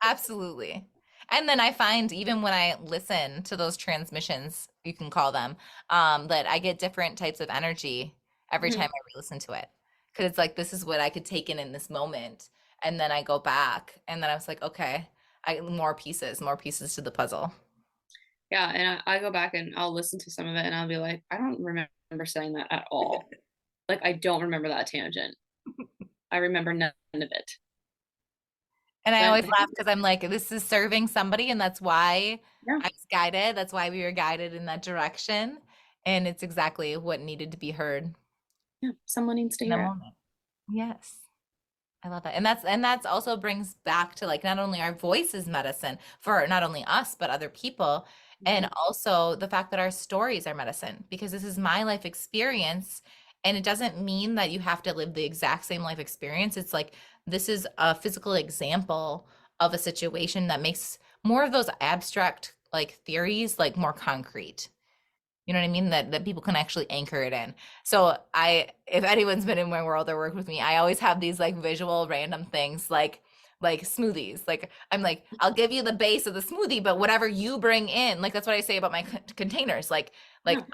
A: Absolutely. And then I find even when I listen to those transmissions, you can call them, that I get different types of energy every
B: Mhm.
A: time I re-listen to it. Because it's like this is what I could take in this moment. And then I go back and then I was like, okay, more pieces to the puzzle.
B: Yeah, and I go back and I'll listen to some of it and I'll be like, I don't remember saying that at all. Like I don't remember that tangent. I remember none of it.
A: And I
B: But
A: always laugh because I'm like, this is serving somebody, and that's why
B: yeah,
A: I was guided. That's why we were guided in that direction. And it's exactly what needed to be heard
B: yeah, someone needs to
A: in the
B: hear it.
A: moment. Yes. I love that. And that's also brings back to like not only our voice is medicine for not only us but other people, and
B: Mhm.
A: also the fact that our stories are medicine because this is my life experience, and it doesn't mean that you have to live the exact same life experience. It's like this is a physical example of a situation that makes more of those abstract like theories like more concrete. You know what I mean? That people can actually anchor it in. So if anyone's been in my world or worked with me, I always have these like visual random things like smoothies. Like I'm like, I'll give you the base of the smoothie, but whatever you bring in, like that's what I say about my containers.
B: Yeah,
A: Like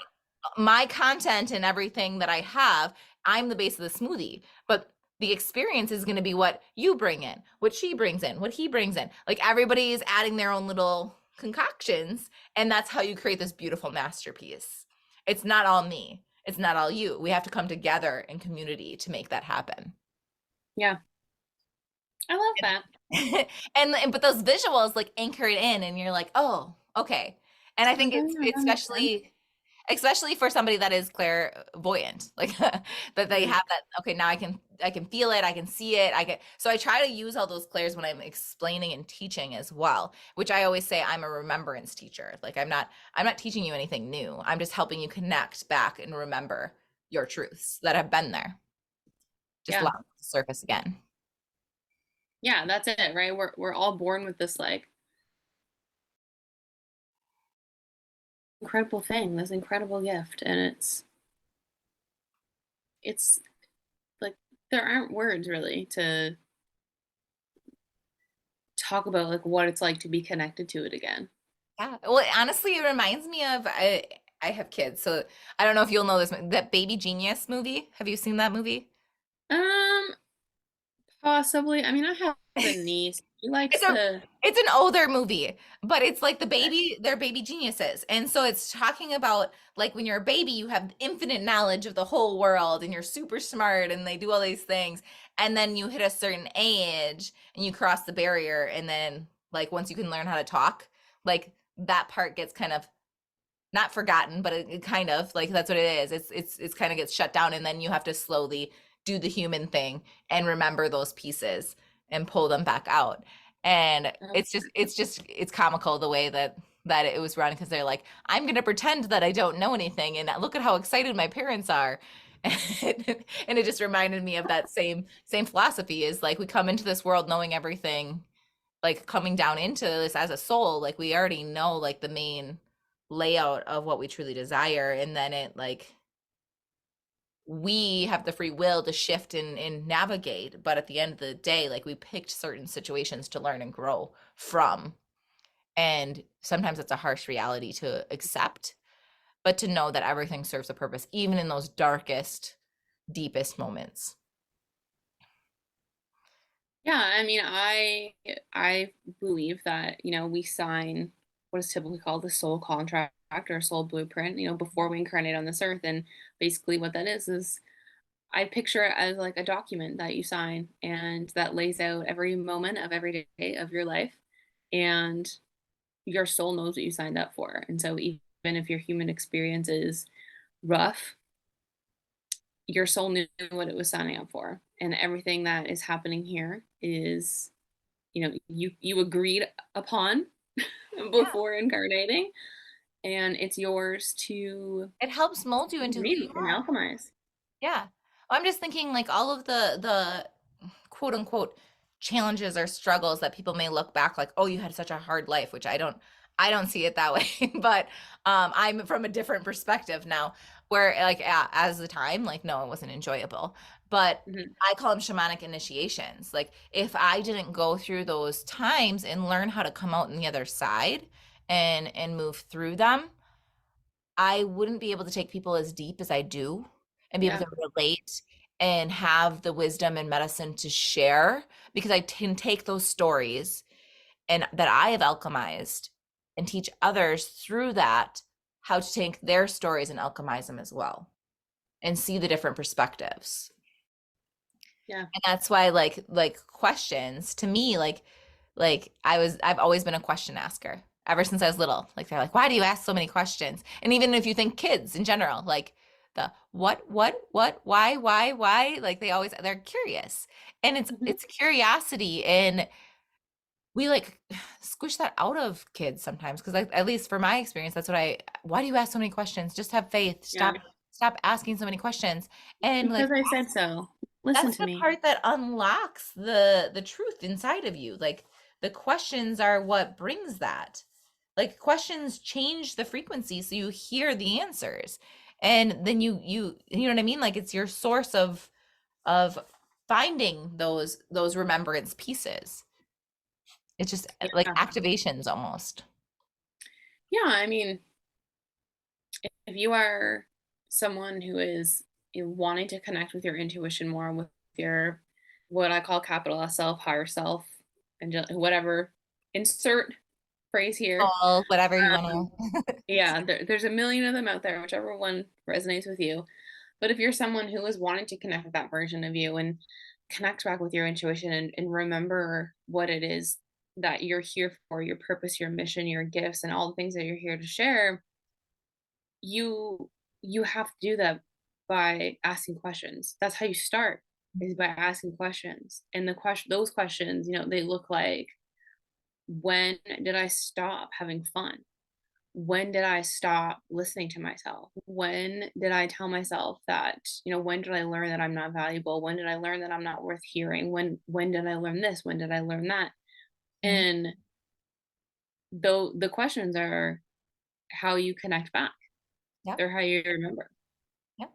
A: my content and everything that I have, I'm the base of the smoothie. But the experience is going to be what you bring in, what she brings in, what he brings in. Like everybody is adding their own little concoctions, and that's how you create this beautiful masterpiece. It's not all me. It's not all you. We have to come together in community to make that happen.
B: yeah, I love that.
A: And but those visuals like anchor it in and you're like, "Oh, okay." And I
B: Like,
A: think
B: oh
A: it's
B: yeah, that makes sense.
A: especially for somebody that is clairvoyant, like that they
B: Yeah,
A: have that, okay, now I can feel it, I can see it, so I try to use all those clairs when I'm explaining and teaching as well, which I always say I'm a remembrance teacher. Like I'm not teaching you anything new. I'm just helping you connect back and remember your truths that have been there. Just allow
B: yeah,
A: them to surface again.
B: yeah. That's it, right? We're all born with this like incredible thing, this incredible gift, and it's like there aren't words really to talk about like what it's like to be connected to it again.
A: Yeah. Well, honestly, it reminds me of I have kids, so I don't know if you'll know this, that Baby Genius movie. Have you seen that movie?
B: Um, Possibly. I mean, I have a niece. She likes
A: It's a
B: to.
A: it's an older movie, but it's like they're baby geniuses. And so it's talking about like when you're a baby, you have infinite knowledge of the whole world and you're super smart and they do all these things. And then you hit a certain age and you cross the barrier and then like once you can learn how to talk, like that part gets kind of not forgotten, but it kind of like that's what it is. It's kind of gets shut down, and then you have to slowly do the human thing and remember those pieces and pull them back out. And
B: Oh,
A: it's comical the way that it was run because they're like, I'm gonna pretend that I don't know anything, and look at how excited my parents are. And it just reminded me of that same philosophy is like we come into this world knowing everything, like coming down into this as a soul, like we already know like the main layout of what we truly desire, and then it like we have the free will to shift and navigate, but at the end of the day like we picked certain situations to learn and grow from, and sometimes it's a harsh reality to accept, but to know that everything serves a purpose even in those darkest, deepest moments.
B: yeah. I mean, I believe that we sign what is typically called the soul contract or soul blueprint. Before we incarnate on this earth, and basically what that is I picture it as like a document that you sign and that lays out every moment of every day of your life. And your soul knows what you signed up for. And so even if your human experience is rough, your soul knew what it was signing up for. And everything that is happening here is, you agreed upon
A: Yeah,
B: before incarnating. And it's yours to
A: it helps mold you into who you
B: read and
A: are.
B: alchemize.
A: Yeah. I'm just thinking like all of the quote unquote challenges or struggles that people may look back like, oh, you had such a hard life, which I don't see it that way. But I'm from a different perspective now where like yeah, as the time, like no, it wasn't enjoyable. But
B: Mhm.
A: I call them shamanic initiations. Like if I didn't go through those times and learn how to come out on the other side and move through them, I wouldn't be able to take people as deep as I do and be able
B: Yeah.
A: to relate and have the wisdom and medicine to share because I can take those stories and that I have alchemized and teach others through that how to take their stories and alchemize them as well and see the different perspectives.
B: Yeah.
A: And that's why like questions to me like I've always been a question asker ever since I was little. Like they're like, why do you ask so many questions? And even if you think kids in general, like the what, why, like they're curious. And it's
B: Mhm.
A: it's curiosity, and we like squish that out of kids sometimes because like, at least for my experience, that's what why do you ask so many questions? Just have faith.
B: Yeah.
A: Stop asking so many questions. And like
B: Because I said so. Listen
A: that's
B: to
A: the
B: me.
A: part that unlocks the truth inside of you. Like the questions are what brings that. Like questions change the frequency so you hear the answers. And then you know what I mean? Like it's your source of finding those remembrance pieces. It's just like
B: Yeah.
A: activations almost.
B: Yeah, I mean, if you are someone who is wanting to connect with your intuition more, with your what I call capital S self, higher self, and whatever, insert phrase here.
A: All whatever you
B: Um,
A: want to.
B: yeah, there's a million of them out there, whichever one resonates with you. But if you're someone who is wanting to connect with that version of you and connect back with your intuition and remember what it is that you're here for, your purpose, your mission, your gifts, and all the things that you're here to share, you you have to do that by asking questions. That's how you start, is by asking questions. And those questions, they look like, when did I stop having fun? When did I stop listening to myself? When did I tell myself that, when did I learn that I'm not valuable? When did I learn that I'm not worth hearing? When did I learn this? When did I learn that?
A: Mhm.
B: And though the questions are how you connect back.
A: Yep.
B: They're how you remember.
A: Yeah.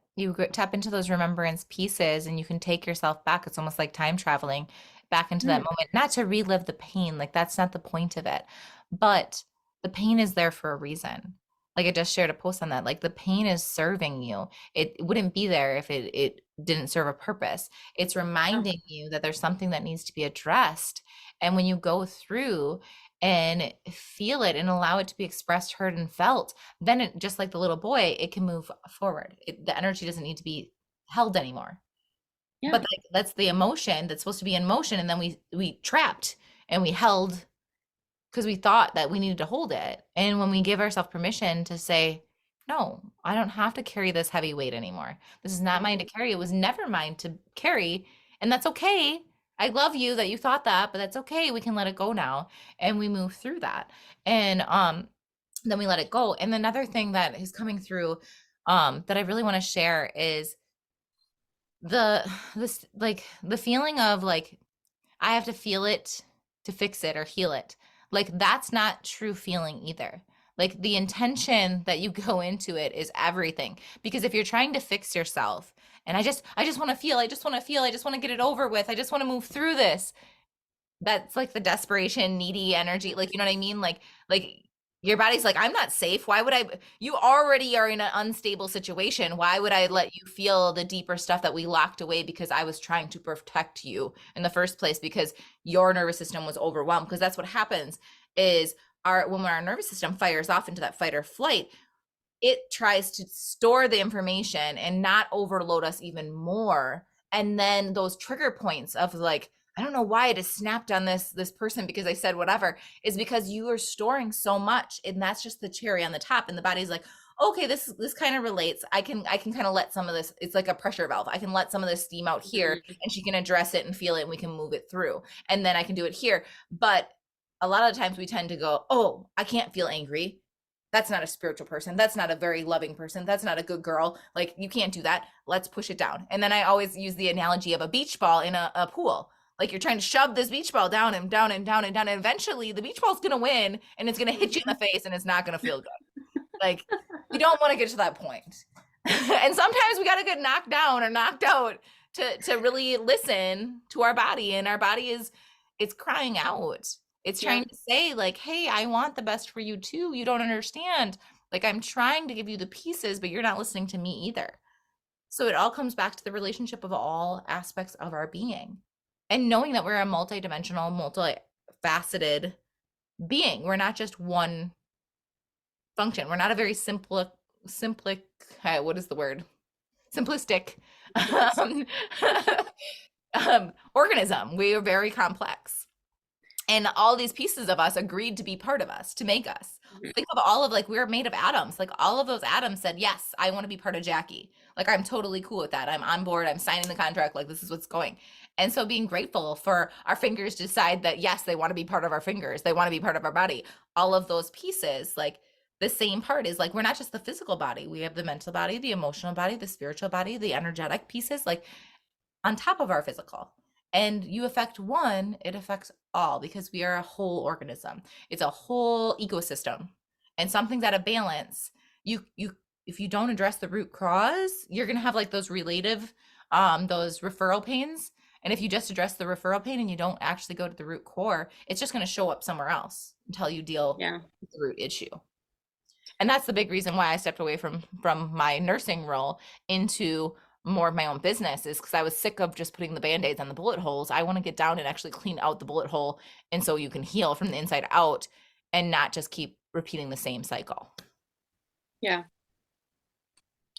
A: Tap into those remembrance pieces and you can take yourself back. It's almost like time traveling back into that
B: Mm,
A: moment, not to relive the pain. Like that's not the point of it. But the pain is there for a reason. Like I just shared a post on that. Like the pain is serving you. It wouldn't be there if it didn't serve a purpose. It's
B: Oh,
A: reminding you that there's something that needs to be addressed. And when you go through and feel it and allow it to be expressed, heard, and felt, then it, just like the little boy, it can move forward. The energy doesn't need to be held anymore. But
B: yeah.
A: like, that's the emotion that's supposed to be in motion, and then we trapped and we held because we thought that we needed to hold it. And when we give ourselves permission to say, no, I don't have to carry this heavy weight anymore. This is not mine to
B: Mhm.
A: carry. It was never mine to carry. And that's okay. I love you that you thought that, but that's okay. We can let it go now. And we move through that. And then we let it go. And another thing that is coming through that I really want to share is the this like the feeling of like I have to feel it to fix it or heal it. Like that's not true feeling either. Like the intention that you go into it is everything. Because if you're trying to fix yourself and I just want to feel, I just want to feel, I just want to get it over with, I just want to move through this, that's like the desperation, needy energy. Like, you know what I mean? Like your body's like, I'm not safe. Why would I? You already are in an unstable situation. Why would I let you feel the deeper stuff that we locked away because I was trying to protect you in the first place because your nervous system was overwhelmed? Because that's what happens is our when our nervous system fires off into that fight or flight, it tries to store the information and not overload us even more. And then those trigger points of like, I don't know why I just snapped on this person because I said whatever, is because you are storing so much, and that's just the cherry on the top. And the body's like, okay, this kind of relates. I can kind of let some of this. It's like a pressure valve. I can let some of this steam out here,
B: Mhm.
A: and she can address it and feel it, and we can move it through. And then I can do it here. But a lot of the times we tend to go, oh, I can't feel angry, that's not a spiritual person. That's not a very loving person. That's not a good girl. Like, you can't do that. Let's push it down. And then I always use the analogy of a beach ball in a pool. Like, you're trying to shove this beach ball down and down and down and down. And eventually, the beach ball's going to win and it's going to hit you in
B: Mhm.
A: the face and it's not going to feel good. Like, you don't want to get to that point. And sometimes we got to get knocked down or knocked out to really listen to our body. And our body is, it's crying out. It's
B: Yeah.
A: trying to say, like, hey, I want the best for you too. You don't understand. Like, I'm trying to give you the pieces, but you're not listening to me either. So it all comes back to the relationship of all aspects of our being and knowing that we're a multidimensional, multifaceted being. We're not just one function. We're not a very simplic, what is the word? Simplistic
B: Yes.
A: um, organism. We are very complex. And all these pieces of us agreed to be part of us, to make us.
B: Mhm.
A: Think of all of like, we're made of atoms. Like all of those atoms said, yes, I want to be part of Jackie. Like I'm totally cool with that. I'm on board. I'm signing the contract. Like this is what's going. And so being grateful for our fingers to decide that, yes, they want to be part of our fingers. They want to be part of our body. All of those pieces, like the same part is like, we're not just the physical body. We have the mental body, the emotional body, the spiritual body, the energetic pieces. Like on top of our physical. And you affect one, it affects all because we are a whole organism. It's a whole ecosystem. And something's out of balance. You if you don't address the root cause, you're gonna have like those relative, those referral pains. And if you just address the referral pain and you don't actually go to the root core, it's just gonna show up somewhere else until you deal
B: Yeah.
A: with the root issue. And that's the big reason why I stepped away from my nursing role into more of my own business, is because I was sick of just putting the band-aids on the bullet holes. I want to get down and actually clean out the bullet hole, and so you can heal from the inside out and not just keep repeating the same cycle.
B: Yeah.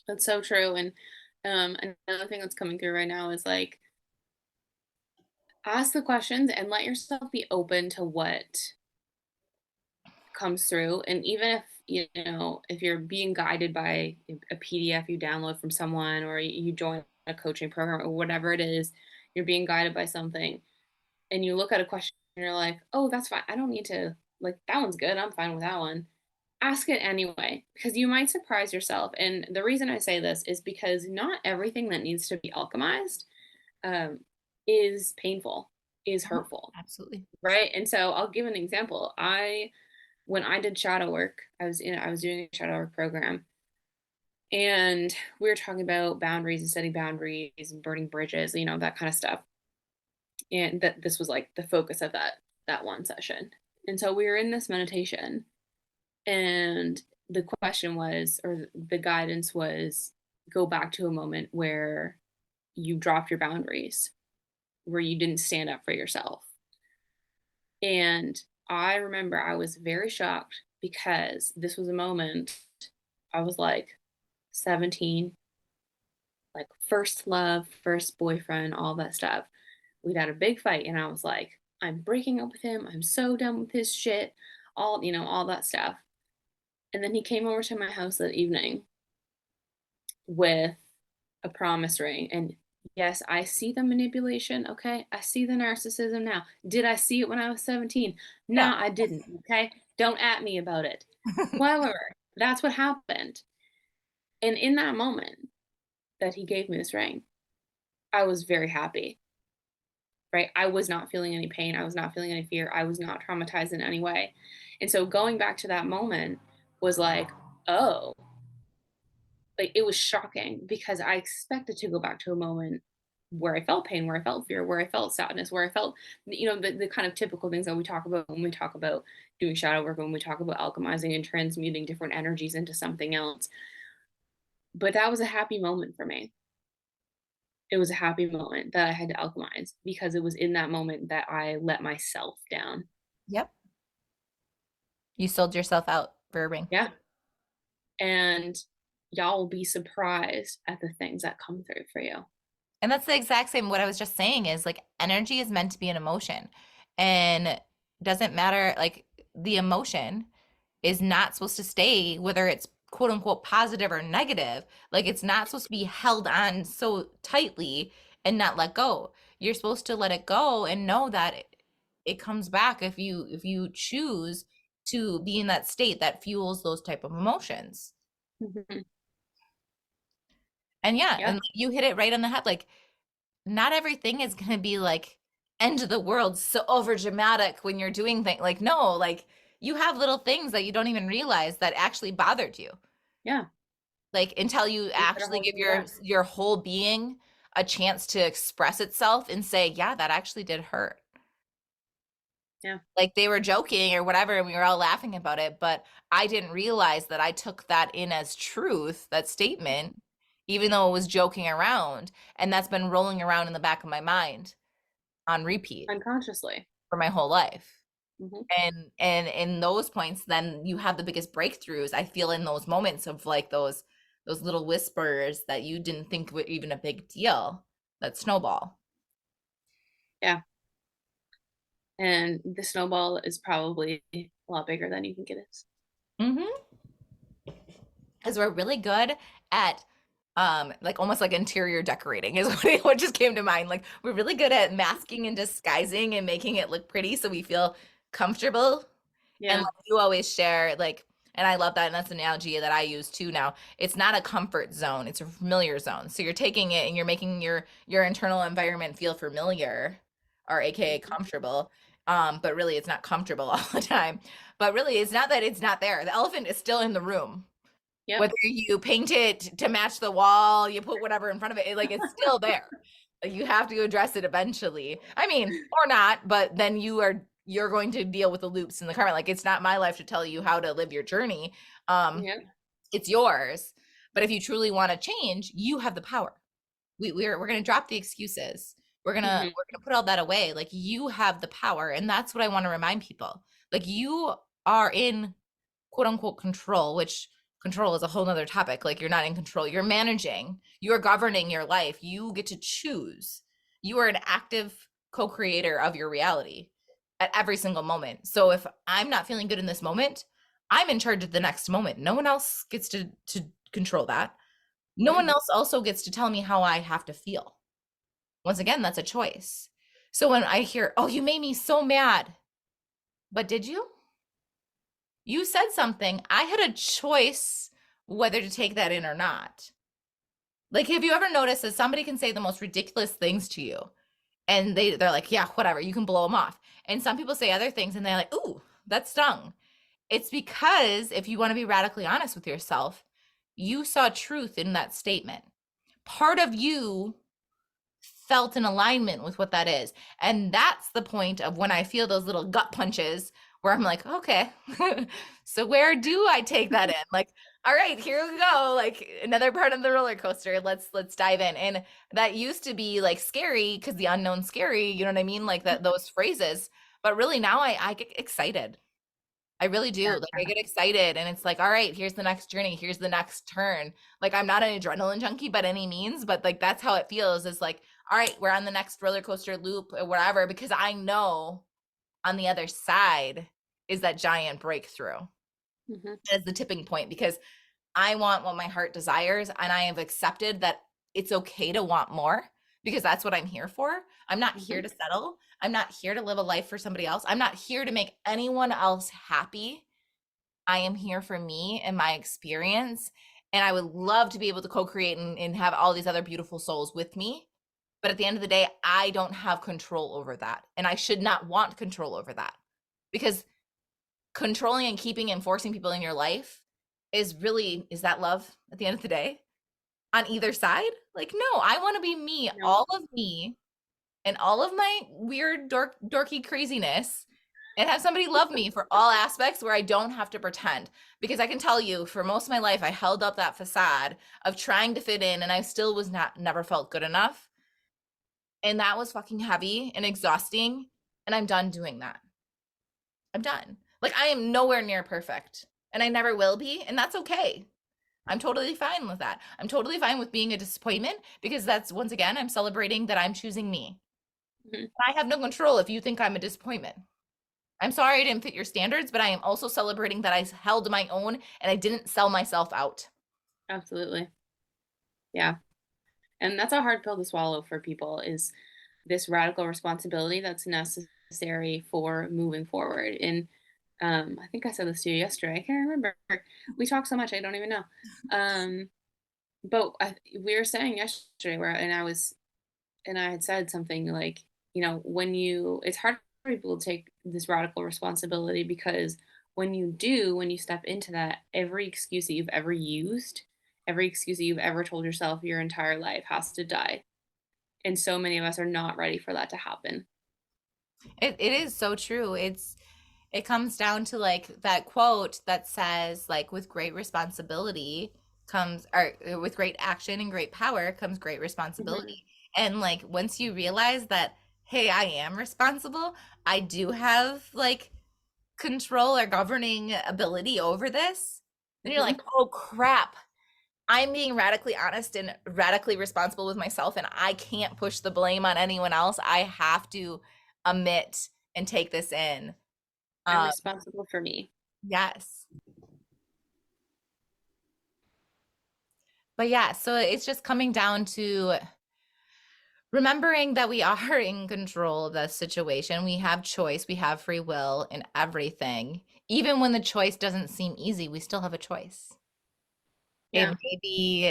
B: That's so true. And another thing that's coming through right now is like ask the questions and let yourself be open to what comes through. And even if if you're being guided by a PDF you download from someone or you join a coaching program or whatever it is, you're being guided by something and you look at a question and you're like, oh, that's fine. I don't need to, like, that one's good. I'm fine with that one. Ask it anyway, because you might surprise yourself. And the reason I say this is because not everything that needs to be alchemized um, is painful, is
A: Mhm.
B: hurtful,
A: Absolutely.
B: right? And so I'll give an example. When I did shadow work, I was doing a shadow work program, and we were talking about boundaries and setting boundaries and burning bridges, that kind of stuff. And that this was like the focus of that one session. And so we were in this meditation, and the question was, or the guidance was, go back to a moment where you dropped your boundaries, where you didn't stand up for yourself. And I remember I was very shocked because this was a moment I was like 17, like first love, first boyfriend, all that stuff. We'd had a big fight, and I was like, I'm breaking up with him. I'm so done with his shit, all that stuff. And then he came over to my house that evening with a promise ring. And yes, I see the manipulation. Okay. I see the narcissism now. Did I see it when I was 17?
A: No.
B: No, I didn't. Okay. Don't at me about it. However, that's what happened. And in that moment that he gave me this ring, I was very happy, right? I was not feeling any pain. I was not feeling any fear. I was not traumatized in any way. And so going back to that moment was like, oh, like it was shocking because I expected to go back to a moment where I felt pain, where I felt fear, where I felt sadness, where I felt, the kind of typical things that we talk about when we talk about doing shadow work, when we talk about alchemizing and transmuting different energies into something else. But that was a happy moment for me. It was a happy moment that I had to alchemize because it was in that moment that I let myself down.
A: Yep. You sold yourself out for a ring.
B: Yeah. And y'all will be surprised at the things that come through for you.
A: And that's the exact same what I was just saying is like energy is meant to be an emotion. And doesn't matter like the emotion is not supposed to stay whether it's quote unquote positive or negative. Like it's not supposed to be held on so tightly and not let go. You're supposed to let it go and know that it comes back if you choose to be in that state that fuels those type of emotions.
B: Mhm.
A: And yeah,
B: Yeah.
A: and you hit it right on the head. Like not everything is going to be like end of the world so over dramatic when you're doing things like no like you have little things that you don't even realize that actually bothered you
B: Yeah.
A: like until you
B: Things that are
A: actually
B: holding
A: give
B: you back.
A: your whole being a chance to express itself and say yeah that actually did hurt
B: Yeah.
A: like they were joking or whatever and we were all laughing about it but I didn't realize that I took that in as truth that statement even though it was joking around and that's been rolling around in the back of my mind on repeat
B: Unconsciously.
A: for my whole life.
B: Mhm.
A: And in those points, then you have the biggest breakthroughs. I feel in those moments of like those little whispers that you didn't think were even a big deal that snowball.
B: Yeah. And the snowball is probably a lot bigger than you think it is.
A: Mm-hmm. Because we're really good at like almost like interior decorating is what just came to mind. Like we're really good at masking and disguising and making it look pretty so we feel comfortable. And
B: Yeah.
A: like you always share, like, and I love that. And that's an analogy that I use too now. It's not a comfort zone, it's a familiar zone. So you're taking it and you're making your internal environment feel familiar or aka
B: Mhm.
A: comfortable. But really it's not comfortable all the time. But really it's not that it's not there. The elephant is still in the room.
B: Yep.
A: Whether you paint it to match the wall, you put whatever in front of it, like it's still there. Like, you have to address it eventually. I mean, or not, but then you're going to deal with the loops in the karma. Like it's not my life to tell you how to live your journey. Um,
B: Yep.
A: it's yours. But if you truly want to change, you have the power. We're gonna drop the excuses.
B: Mhm.
A: We're gonna put all that away. Like you have the power, and that's what I want to remind people. Like you are in quote unquote control, which control is a whole nother topic. Like you're not in control, you're managing, you're governing your life. You get to choose. You are an active co creator of your reality at every single moment. So if I'm not feeling good in this moment, I'm in charge of the next moment. No one else gets to control that. No one
B: Mhm.
A: else also gets to tell me how I have to feel. Once again, that's a choice. So when I hear, oh, you made me so mad, but did you? You said something. I had a choice whether to take that in or not. Like, have you ever noticed that somebody can say the most ridiculous things to you and they're like, yeah, whatever, you can blow them off. And some people say other things and they're like, ooh, that stung. It's because if you want to be radically honest with yourself, you saw truth in that statement. Part of you felt in alignment with what that is. And that's the point of when I feel those little gut punches where I'm like, okay, so where do I take that in? Like, all right, here we go. Like another part of the roller coaster. Let's dive in. And that used to be like scary because the unknown's scary, you know what I mean? Like that those phrases. But really now I get excited. I really do.
B: Yeah.
A: Like I get excited and it's like, all right, here's the next journey, here's the next turn. Like I'm not an adrenaline junkie by any means, but like that's how it feels. Is like, all right, we're on the next roller coaster loop or whatever, because I know on the other side is that giant breakthrough.
B: Mhm.
A: That is the tipping point because I want what my heart desires and I have accepted that it's okay to want more because that's what I'm here for. I'm not here
B: Mhm.
A: to settle. I'm not here to live a life for somebody else. I'm not here to make anyone else happy. I am here for me and my experience. And I would love to be able to co-create and have all these other beautiful souls with me. But at the end of the day, I don't have control over that. And I should not want control over that because controlling and keeping and forcing people in your life is that love at the end of the day on either side? Like, no, I want to be me,
B: No.
A: all of me, and all of my weird, dorky craziness, and have somebody love me for all aspects where I don't have to pretend. Because I can tell you, for most of my life, I held up that facade of trying to fit in, and I still was never felt good enough. And that was fucking heavy and exhausting. And I'm done doing that. I'm done. Like, I am nowhere near perfect, and I never will be. And that's okay. I'm totally fine with that. I'm totally fine with being a disappointment because that's, once again, I'm celebrating that I'm choosing me.
B: Mhm.
A: I have no control if you think I'm a disappointment. I'm sorry I didn't fit your standards, but I am also celebrating that I held my own and I didn't sell myself out.
B: Absolutely. Yeah. And that's a hard pill to swallow for people is this radical responsibility that's necessary for moving forward. And I think I said this to you yesterday. I can't remember. We talk so much, I don't even know. Um, but we were saying yesterday and I had said something like, it's hard for people to take this radical responsibility because when you step into that, every excuse that you've ever used, every excuse that you've ever told yourself your entire life has to die. And so many of us are not ready for that to happen.
A: It is so true. It comes down to like that quote that says like with great responsibility comes or with great action and great power comes great
B: Mhm.
A: responsibility. And like once you realize that, hey, I am responsible, I do have like control or governing ability over this, then you're like,
B: Mhm.
A: oh crap, I'm being radically honest and radically responsible with myself, and I can't push the blame on anyone else. I have to admit and take this in.
B: I'm
A: Um,
B: responsible for me.
A: yes. But yeah, so it's just coming down to remembering that we are in control of the situation. We have choice, we have free will in everything. Even when the choice doesn't seem easy, we still have a choice. It
B: Yeah.
A: may be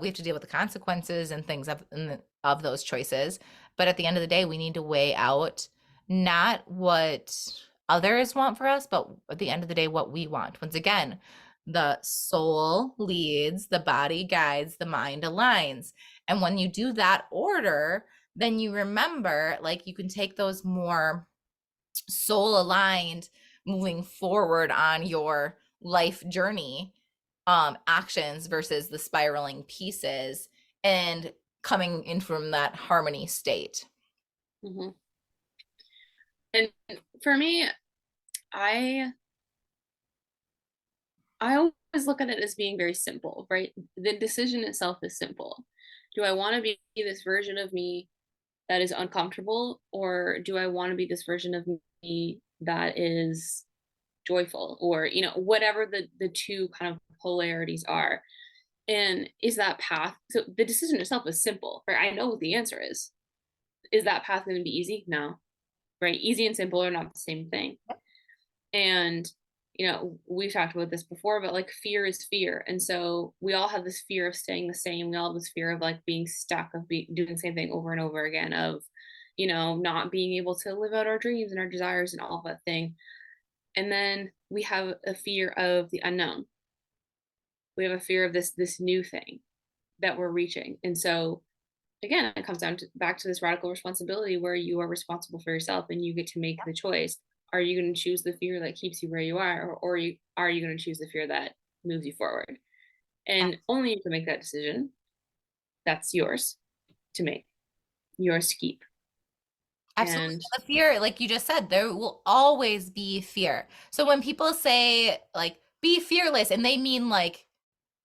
A: we have to deal with the consequences and things of those choices, but at the end of the day, we need to weigh out not what others want for us, but at the end of the day, what we want. Once again, the soul leads, the body guides, the mind aligns. And when you do that order, then you remember, like you can take those more soul aligned moving forward on your life journey actions versus the spiraling pieces and coming in from that harmony state.
B: Mhm. And for me, I I always look at it as being very simple, right? The decision itself is simple. Do I want to be this version of me that is uncomfortable, or do I want to be this version of me that is joyful, or whatever the two kind of polarities are? And is that path so the decision itself is simple, right? I know what the answer is. Is that path going to be easy? No, right? Easy and simple are not the same thing. And we've talked about this before, but like fear is fear. And so we all have this fear of staying the same. We all have this fear of like being stuck, of doing the same thing over and over again, of, not being able to live out our dreams and our desires and all of that thing. And then we have a fear of the unknown. We have a fear of this new thing that we're reaching. And so again, it comes down to back to this radical responsibility where you are responsible for yourself and you get to make the choice. Are you going to choose the fear that keeps you where you are, or are you going to choose the fear that moves you forward. And only you can make that decision. That's yours to make, yours to keep.
A: Absolutely.
B: And
A: The fear, like you just said, there will always be fear. So when people say like be fearless and they mean like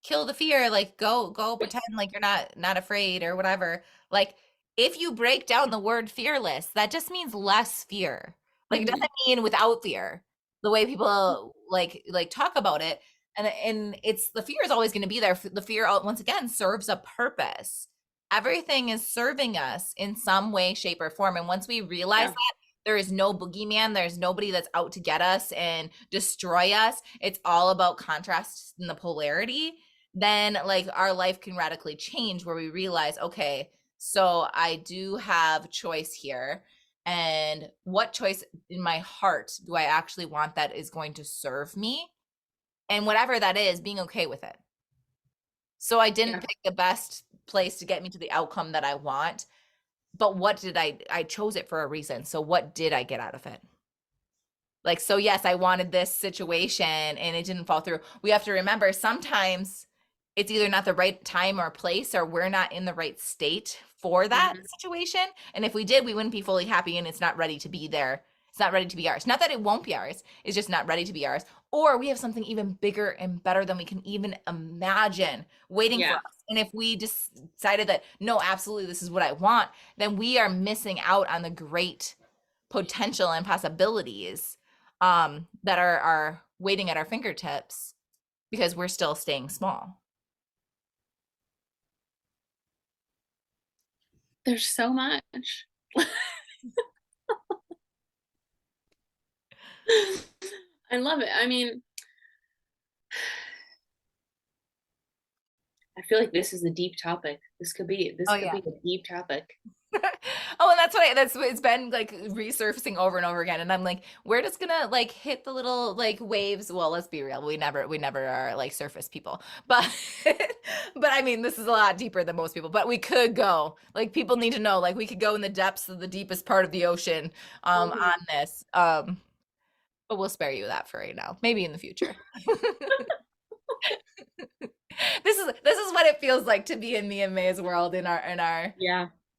A: kill the fear, like go pretend like you're not afraid or whatever. Like if you break down the word fearless, that just means less fear. Like it
B: mhm,
A: doesn't mean without fear. The way people like talk about it, and it's the fear is always going to be there. The fear once again serves a purpose. Everything is serving us in some way, shape, or form. And once we realize
B: yeah,
A: that, there is no boogeyman, there's nobody that's out to get us and destroy us. It's all about contrast and the polarity. Then like our life can radically change where we realize, okay, so I do have choice here. And what choice in my heart do I actually want that is going to serve me? And whatever that is, being okay with it. So I didn't
B: yeah.
A: pick the best place to get me to the outcome that I want, but what did I chose it for a reason. So what did I get out of it? Like, so yes, I wanted this situation and it didn't fall through. We have to remember sometimes it's either not the right time or place, or we're not in the right state for that
B: Mhm.
A: situation. And if we did, we wouldn't be fully happy and it's not ready to be there. It's not ready to be ours. Not that it won't be ours, it's just not ready to be ours. Or we have something even bigger and better than we can even imagine waiting for
B: Yeah.
A: us. And if we just decided that, no, absolutely, this is what I want, then we are missing out on the great potential and possibilities that are waiting at our fingertips because we're still staying small.
B: There's so much. I love it. I mean, I feel like this is a deep topic. This
A: Oh
B: could
A: yeah.
B: be a deep topic.
A: Oh, and that's what it's been like resurfacing over and over again. And I'm like, we're just gonna like hit the little like waves. Well, let's be real. We never are like surface people. But but I mean, this is a lot deeper than most people. But we could go. Like people need to know, like we could go in the depths of the deepest part of the ocean
B: Mhm.
A: on this. But we'll spare you that for right now. Maybe in the future. This is what it feels like to be in the May's world
B: Yeah.
A: in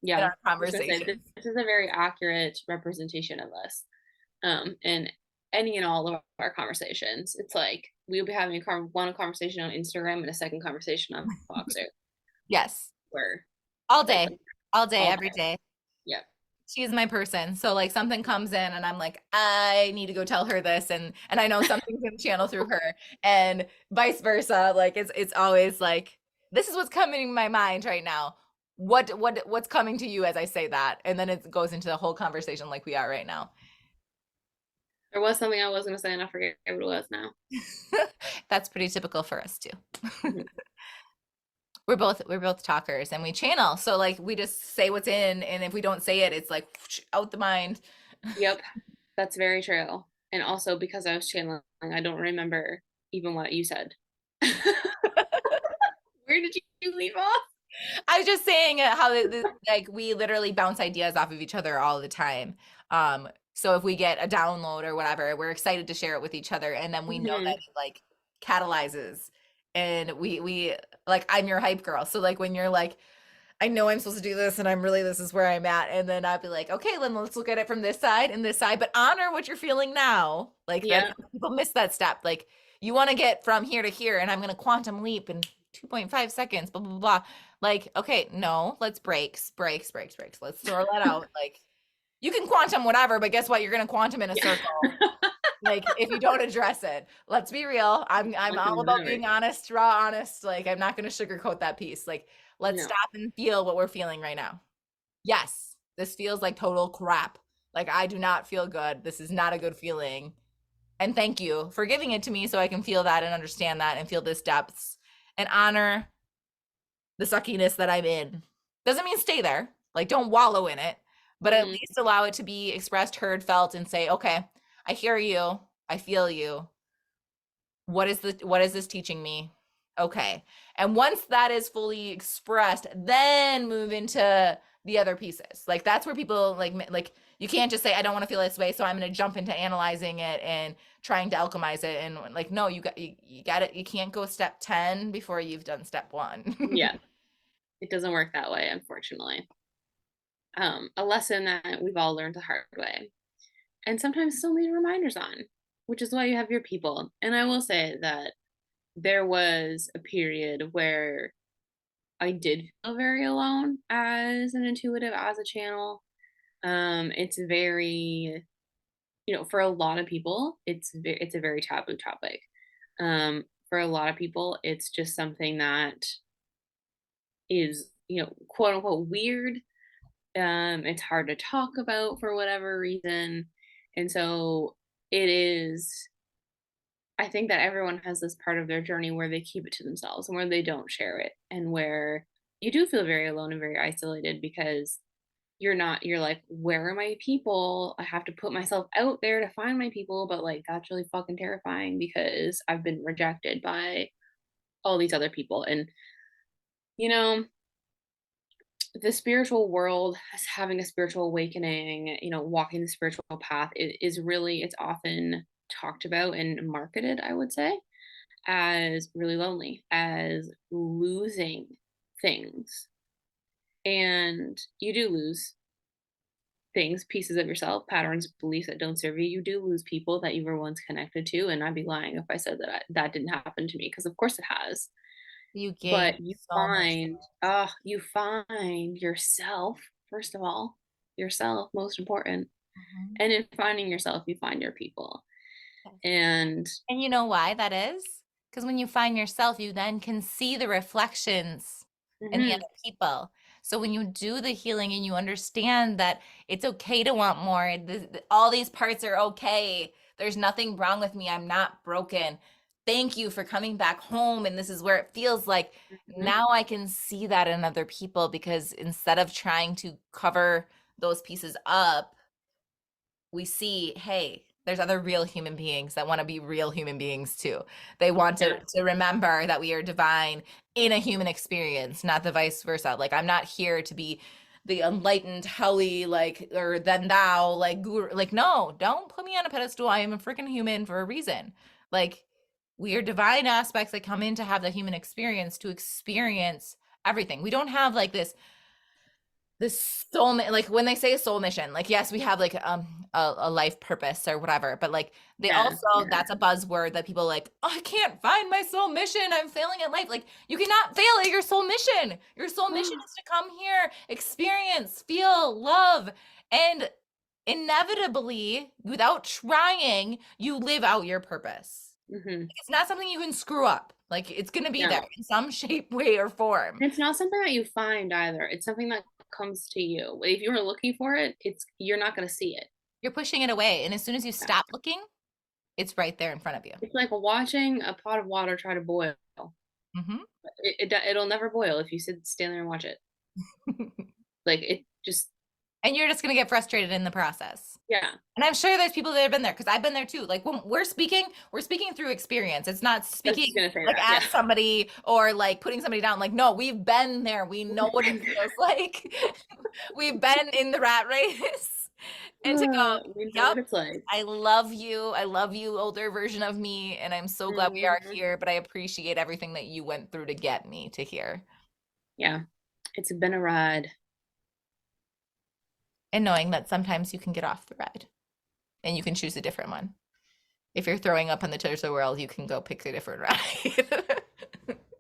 B: Yeah.
A: our
B: I was gonna say
A: conversations.
B: this is a very accurate representation of us. In any and all of our conversations. It's like we'll be having one conversation on Instagram and a second conversation on Voxer.
A: Yes.
B: Where
A: All
B: like
A: day. All day,
B: all
A: every
B: day.
A: day.
B: Yeah.
A: She's my person. So like something comes in and I'm like, I need to go tell her this, and I know something's gonna channel through her and vice versa. Like it's always like this is what's coming in my mind right now. What's coming to you as I say that? And then it goes into the whole conversation like we are right now.
B: There was something I was gonna say and I forget what it was now.
A: That's pretty typical for us too.
B: Mhm.
A: We're both talkers and we channel. So like we just say what's in, and if we don't say it, it's like out the mind.
B: Yep. That's very true. And also because I was channeling, I don't remember even what you said. Where did you leave off?
A: I was just saying how like we literally bounce ideas off of each other all the time. So if we get a download or whatever, we're excited to share it with each other, and then we know that
B: Mhm.
A: it like catalyzes, and we like I'm your hype girl. So like when you're like, I know I'm supposed to do this, and I'm really this is where I'm at, and then I'll be like, okay, then let's look at it from this side and this side, but honor what you're feeling now. Like that
B: Yeah.
A: people miss that step. Like you want to get from here to here, and I'm gonna quantum leap in 2.5 seconds, blah blah blah. Like, okay, no, let's breaks. Let's throw that out. Like you can quantum whatever, but guess what? You're gonna quantum in a
B: Yeah.
A: circle. Like if you don't address it. Let's be real. I'm
B: Quantum
A: all about
B: whatever.
A: being honest, raw honest. Like I'm not gonna sugarcoat that piece. Like let's
B: No.
A: stop and feel what we're feeling right now. Yes, this feels like total crap. Like I do not feel good. This is not a good feeling. And thank you for giving it to me so I can feel that and understand that and feel this depths and honor the suckiness that I'm in. Doesn't mean stay there. Like don't wallow in it, but at
B: Mhm.
A: least allow it to be expressed, heard, felt, and say, okay, I hear you. I feel you. What is this teaching me? Okay. And once that is fully expressed, then move into the other pieces. Like that's where people like you can't just say I don't want to feel this way, so I'm going to jump into analyzing it and trying to alchemize it. And like no, you got it. You can't go step 10 before you've done step 1.
B: Yeah, it doesn't work that way, unfortunately. A lesson that we've all learned the hard way, and sometimes still need reminders on, which is why you have your people. And I will say that there was a period where I did feel very alone as an intuitive, as a channel. It's very, for a lot of people, it's a very taboo topic. For a lot of people, it's just something that is, quote unquote weird. It's hard to talk about for whatever reason. And so it is, I think that everyone has this part of their journey where they keep it to themselves and where they don't share it, and where you do feel very alone and very isolated because you're like, where are my people? I have to put myself out there to find my people, but like that's really fucking terrifying because I've been rejected by all these other people. And you know, the spiritual world, having a spiritual awakening, walking the spiritual path is really, it's often talked about and marketed, I would say, as really lonely, as losing things. And you do lose things, pieces of yourself, patterns, beliefs that don't serve you. You do lose people that you were once connected to. And I'd be lying if I said that that didn't happen to me, because of course it has.
A: You gain
B: But you
A: so much.
B: find, you find yourself, first of all, yourself, most important.
A: Mhm.
B: And in finding yourself, you find your people. And
A: And you know why that is? Because when you find yourself, you then can see the reflections in the
B: mhm,
A: other people. So when you do the healing and you understand that it's okay to want more, all these parts are okay. There's nothing wrong with me. I'm not broken. Thank you for coming back home. And this is where it feels like
B: mhm,
A: now I can see that in other people because instead of trying to cover those pieces up, we see, hey, there's other real human beings that want to be real human beings too. They want
B: yeah,
A: to remember that we are divine in a human experience, not the vice versa. Like I'm not here to be the enlightened Helly, like, or then thou, like guru. Like, no, don't put me on a pedestal. I am a freaking human for a reason. Like, we are divine aspects that come in to have the human experience to experience everything. We don't have like this soul like when they say soul mission, like yes, we have like a life purpose or whatever, but like they
B: yeah,
A: also,
B: yeah,
A: that's a buzzword that people like, oh, I can't find my soul mission, I'm failing at life. Like you cannot fail at your soul mission. Your soul mission is to come here, experience, feel, love, and inevitably, without trying, you live out your purpose.
B: hmm,
A: It's not something you can screw up. Like it's going to be there
B: no.
A: in some shape, way, or form.
B: And it's not something that you find either. It's something that comes to you. If you were looking for it, you're not going to see it.
A: You're pushing it away, and as soon as you
B: Yeah.
A: stop looking, it's right there in front of you.
B: It's like watching a pot of water try to boil.
A: Hmm.
B: It'll never boil if you stand there and watch it. Like it just,
A: And you're just going to get frustrated in the process.
B: yeah.
A: And I'm sure there's people that have been there because I've been there too. Like when we're speaking through experience. It's not
B: I was
A: speaking
B: just gonna say
A: like
B: that.
A: at
B: Yeah.
A: somebody or like putting somebody down. Like, no, we've been there. We know what it feels like. We've been in the rat race. And to go,
B: We know
A: yep,
B: what it's like.
A: I love you. I love you, older version of me. And I'm so glad we are
B: Mhm.
A: here, but I appreciate everything that you went through to get me to here.
B: Yeah, it's been a ride.
A: And knowing that sometimes you can get off the ride and you can choose a different one. If you're throwing up on the torso world, you can go pick a different ride.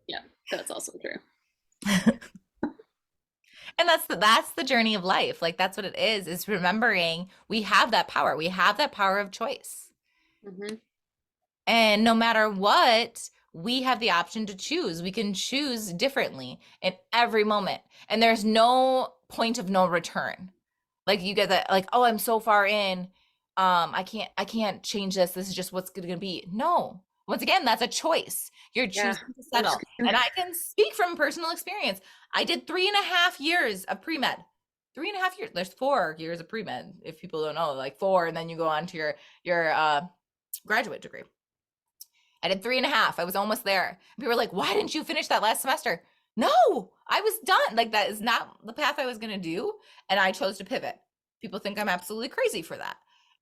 B: Yeah, that's also true.
A: And that's the journey of life. Like that's what it is remembering we have that power. We have that power of choice.
B: Hmm.
A: And no matter what, we have the option to choose. We can choose differently in every moment. And there's no point of no return. Like you get that, like, oh, I'm so far in. I can't change this. This is just what's gonna be. No. Once again, that's a choice. You're
B: Yeah,
A: choosing to
B: I'm just
A: settle. And I can speak from personal experience. I did 3.5 years of pre-med. 3.5 years. There's 4 years of pre-med, if people don't know, like four, and then you go on to your graduate degree. I did 3.5. I was almost there. People were like, why didn't you finish that last semester? No, I was done. Like that is not the path I was going to do. And I chose to pivot. People think I'm absolutely crazy for that.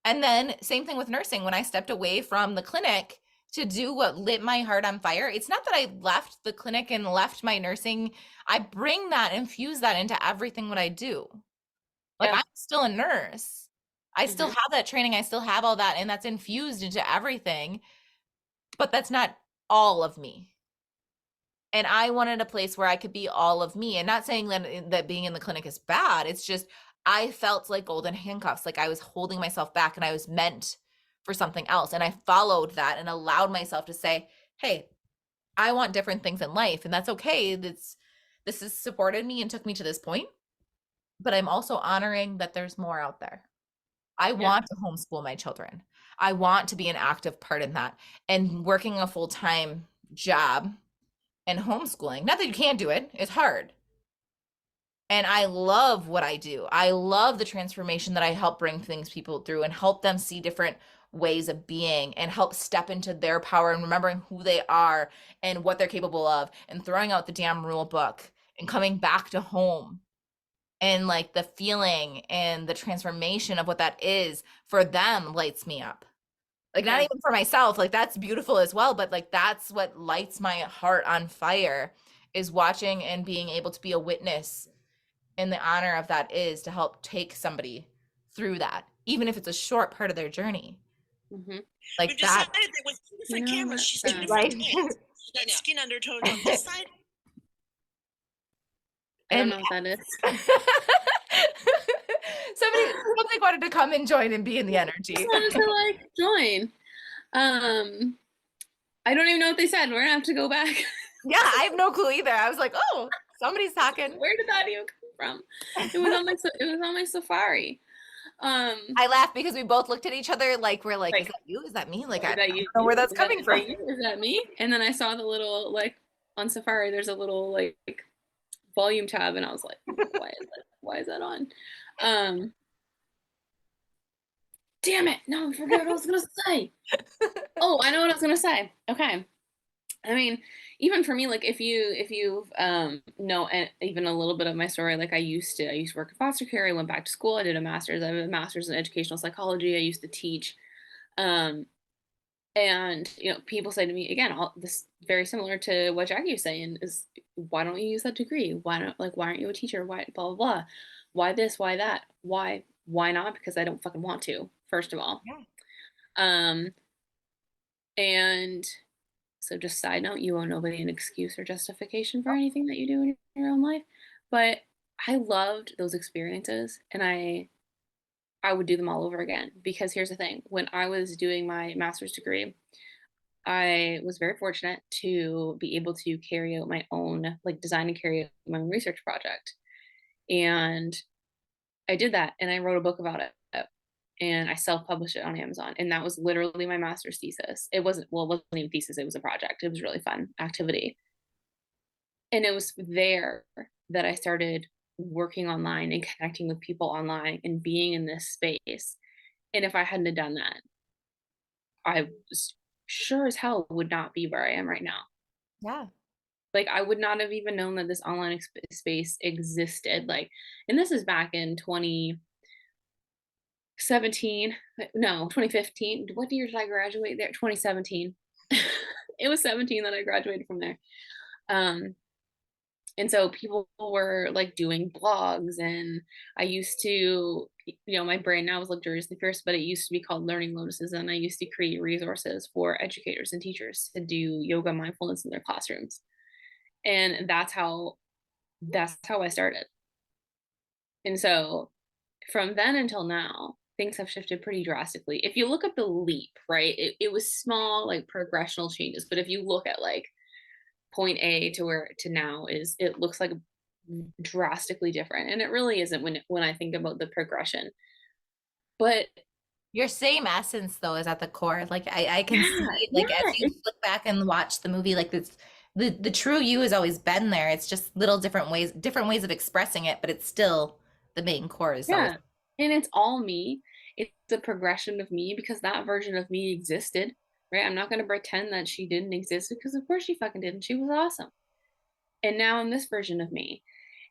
A: And then same thing with nursing. When I stepped away from the clinic to do what lit my heart on fire, it's not that I left the clinic and left my nursing. I bring that, infuse that into everything what I do. Like
B: Yeah.
A: I'm still a nurse. I still
B: Hmm.
A: have that training. I still have all that, and that's infused into everything, but that's not all of me. And I wanted a place where I could be all of me. And not saying that being in the clinic is bad. It's just I felt like golden handcuffs, like I was holding myself back and I was meant for something else. And I followed that and allowed myself to say, "Hey, I want different things in life, and that's okay. This has supported me and took me to this point, but I'm also honoring that there's more out there. I
B: Yeah.
A: want to homeschool my children. I want to be an active part in that. And working a full-time job and homeschooling, not that you can't do it, it's hard. And I love what I do. I love the transformation that I help bring things people through and help them see different ways of being and help step into their power and remembering who they are and what they're capable of and throwing out the damn rule book and coming back to home and like the feeling and the transformation of what that is for them lights me up. Like not
B: Yeah.
A: even for myself, like that's beautiful as well, but like that's what lights my heart on fire is watching and being able to be a witness, and the honor of that is to help take somebody through that, even if it's a short part of their journey.
B: Hmm.
A: Like
C: We've
A: that,
C: decided that with two
B: You
C: different
B: know
C: cameras,
B: what?
C: she's two different
A: right?
C: tans. That skin undertone on this side.
B: I don't
A: And
B: know what that is.
A: somebody wanted to come and join and be in the
B: Just
A: energy.
B: wanted to like join. I don't even know what they said. We're gonna have to go back.
A: Yeah, I have no clue either. I was like, oh, somebody's talking.
B: Where did that even come from? It was on my Safari. Um,
A: I laughed because we both looked at each other like we're like, is
B: like,
A: that you? Is that me? Like
B: is
A: I
B: that
A: don't
B: you?
A: know where that's coming
B: Is that
A: from.
B: you? Is that me? And then I saw the little like on Safari. There's a little like volume tab, and I was like, why is that on? Um, damn it! No, I forget what I was gonna say. Oh, I know what I was gonna say. Okay. I mean, even for me, like if you know even a little bit of my story, like I used to work in foster care. I went back to school. I did a master's. I have a master's in educational psychology. I used to teach. Um, and people say to me again, all this very similar to what Jackie was saying is, why don't you use that degree? Why aren't you a teacher? Why blah blah blah? Why this? Why that? Why not? Because I don't fucking want to. First of all,
A: Yeah.
B: um, and so just side note, you owe nobody an excuse or justification for anything that you do in your own life. But I loved those experiences and I would do them all over again because here's the thing. When I was doing my master's degree, I was very fortunate to be able to carry out my own like design and carry out my own research project. And I did that and I wrote a book about it and I self-published it on Amazon. And that was literally my master's thesis. It wasn't even a thesis, it was a project. It was a really fun activity. And it was there that I started working online and connecting with people online and being in this space. And if I hadn't have done that, I was sure as hell would not be where I am right now.
A: Yeah.
B: Like I would not have even known that this online space existed. Like, and this is back in 2017. No, 2015. What year did I graduate there? 2017. It was 17 that I graduated from there. Um, and so people were like doing blogs, and I used to, my brain now is luxuriously fierce, but it used to be called Learning Lotuses, and I used to create resources for educators and teachers to do yoga mindfulness in their classrooms. And that's how I started. And so from then until now, things have shifted pretty drastically. If you look at the leap, right, it was small, like progressional changes. But if you look at like point A to where to now is, it looks like drastically different. And it really isn't when I think about the progression. But
A: Your same essence though is at the core. Like I can
B: yeah,
A: see like as
B: yeah,
A: you look back and watch the movie, like this the true you has always been there. It's just little different ways of expressing it, but it's still the main core is always
B: yeah. And it's all me. It's a progression of me because that version of me existed, right? I'm not going to pretend that she didn't exist because of course she fucking did, and she was awesome. and now I'm this version of me.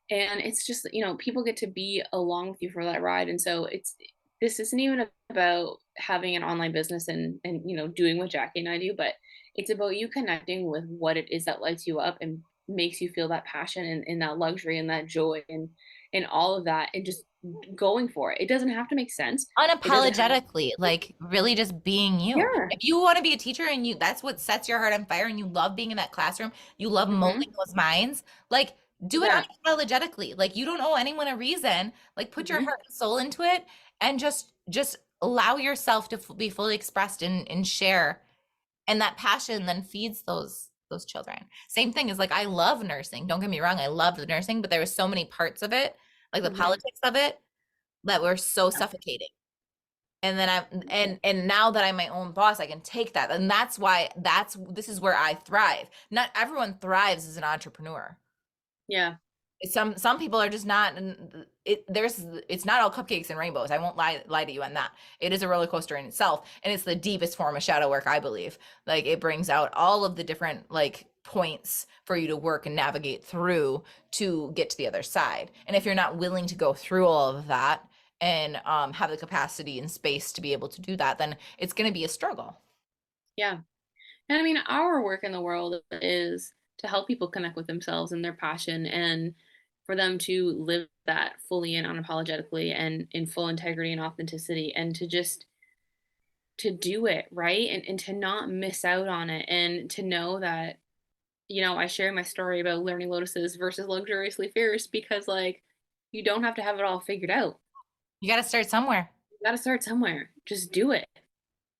B: And it's just, people get to be along with you for that ride. And so this isn't even about having an online business and doing what Jackie and I do, but it's about you connecting with what it is that lights you up and makes you feel that passion and that luxury and that joy and all of that, and just going for it. It doesn't have to make sense. It doesn't have
A: Unapologetically, like really just being you.
B: Yeah.
A: If you want to be a teacher and that's what sets your heart on fire and you love being in that classroom, you love molding
B: Hmm.
A: those minds, like do it
B: Yeah.
A: unapologetically. Like you don't owe anyone a reason. Like put your
B: Hmm.
A: heart and soul into it and just allow yourself to be fully expressed and share. And that passion then feeds those children. Same thing is like I love nursing. Don't get me wrong, I love the nursing, but there was so many parts of it, like the
B: Hmm.
A: politics of it, that were so
B: Yeah.
A: suffocating. And then and now that I'm my own boss, I can take that. And that's why this is where I thrive. Not everyone thrives as an entrepreneur.
B: Yeah.
A: Some people are just not, and it's not all cupcakes and rainbows. I won't lie to you on that. It is a roller coaster in itself, and it's the deepest form of shadow work, I believe. Like it brings out all of the different like points for you to work and navigate through to get to the other side. And if you're not willing to go through all of that and have the capacity and space to be able to do that, then it's going to be a struggle.
B: Yeah. And I mean, our work in the world is to help people connect with themselves and their passion, and for them to live that fully and unapologetically and in full integrity and authenticity, and to just to do it right, and to not miss out on it, and to know that, I share my story about learning lotuses versus luxuriously fierce because, like, you don't have to have it all figured out.
A: You got to start somewhere.
B: You got to start somewhere. Just do it.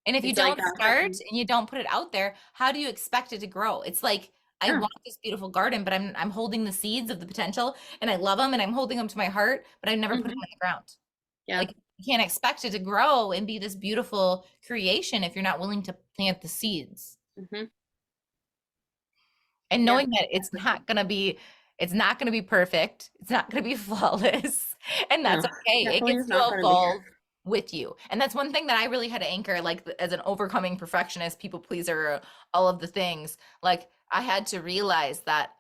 A: And if you
B: It's like
A: don't
B: that
A: start
B: whole.
A: and you don't put it out there, how do you expect it to grow? It's like I
B: Yeah.
A: want this beautiful garden, but I'm holding the seeds of the potential and I love them and I'm holding them to my heart, but I never put them
B: Hmm.
A: in the ground.
B: Yeah.
A: Like you can't expect it to grow and be this beautiful creation if you're not willing to plant the seeds.
B: Hmm.
A: And
B: Yeah.
A: knowing that it's not going to be perfect, it's not going to be flawless, and
B: No,
A: that's okay. It
B: definitely
A: gets
B: is
A: to
B: not going to be.
A: evolve with you. And that's one thing that I really had to anchor, like as an overcoming perfectionist, people pleaser, all of the things. Like I had to realize that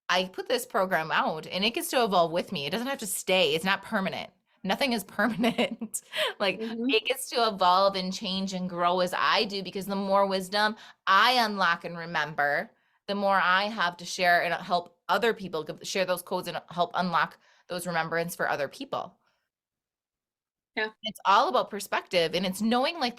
A: I put this program out and it gets to evolve with me. It doesn't have to stay. It's not permanent. Nothing is permanent. Like
B: Hmm.
A: it gets to evolve and change and grow as I do, because the more wisdom I unlock and remember, the more I have to share and help other people share those codes and help unlock those remembrance for other people.
B: Yeah.
A: It's all about perspective, and it's knowing like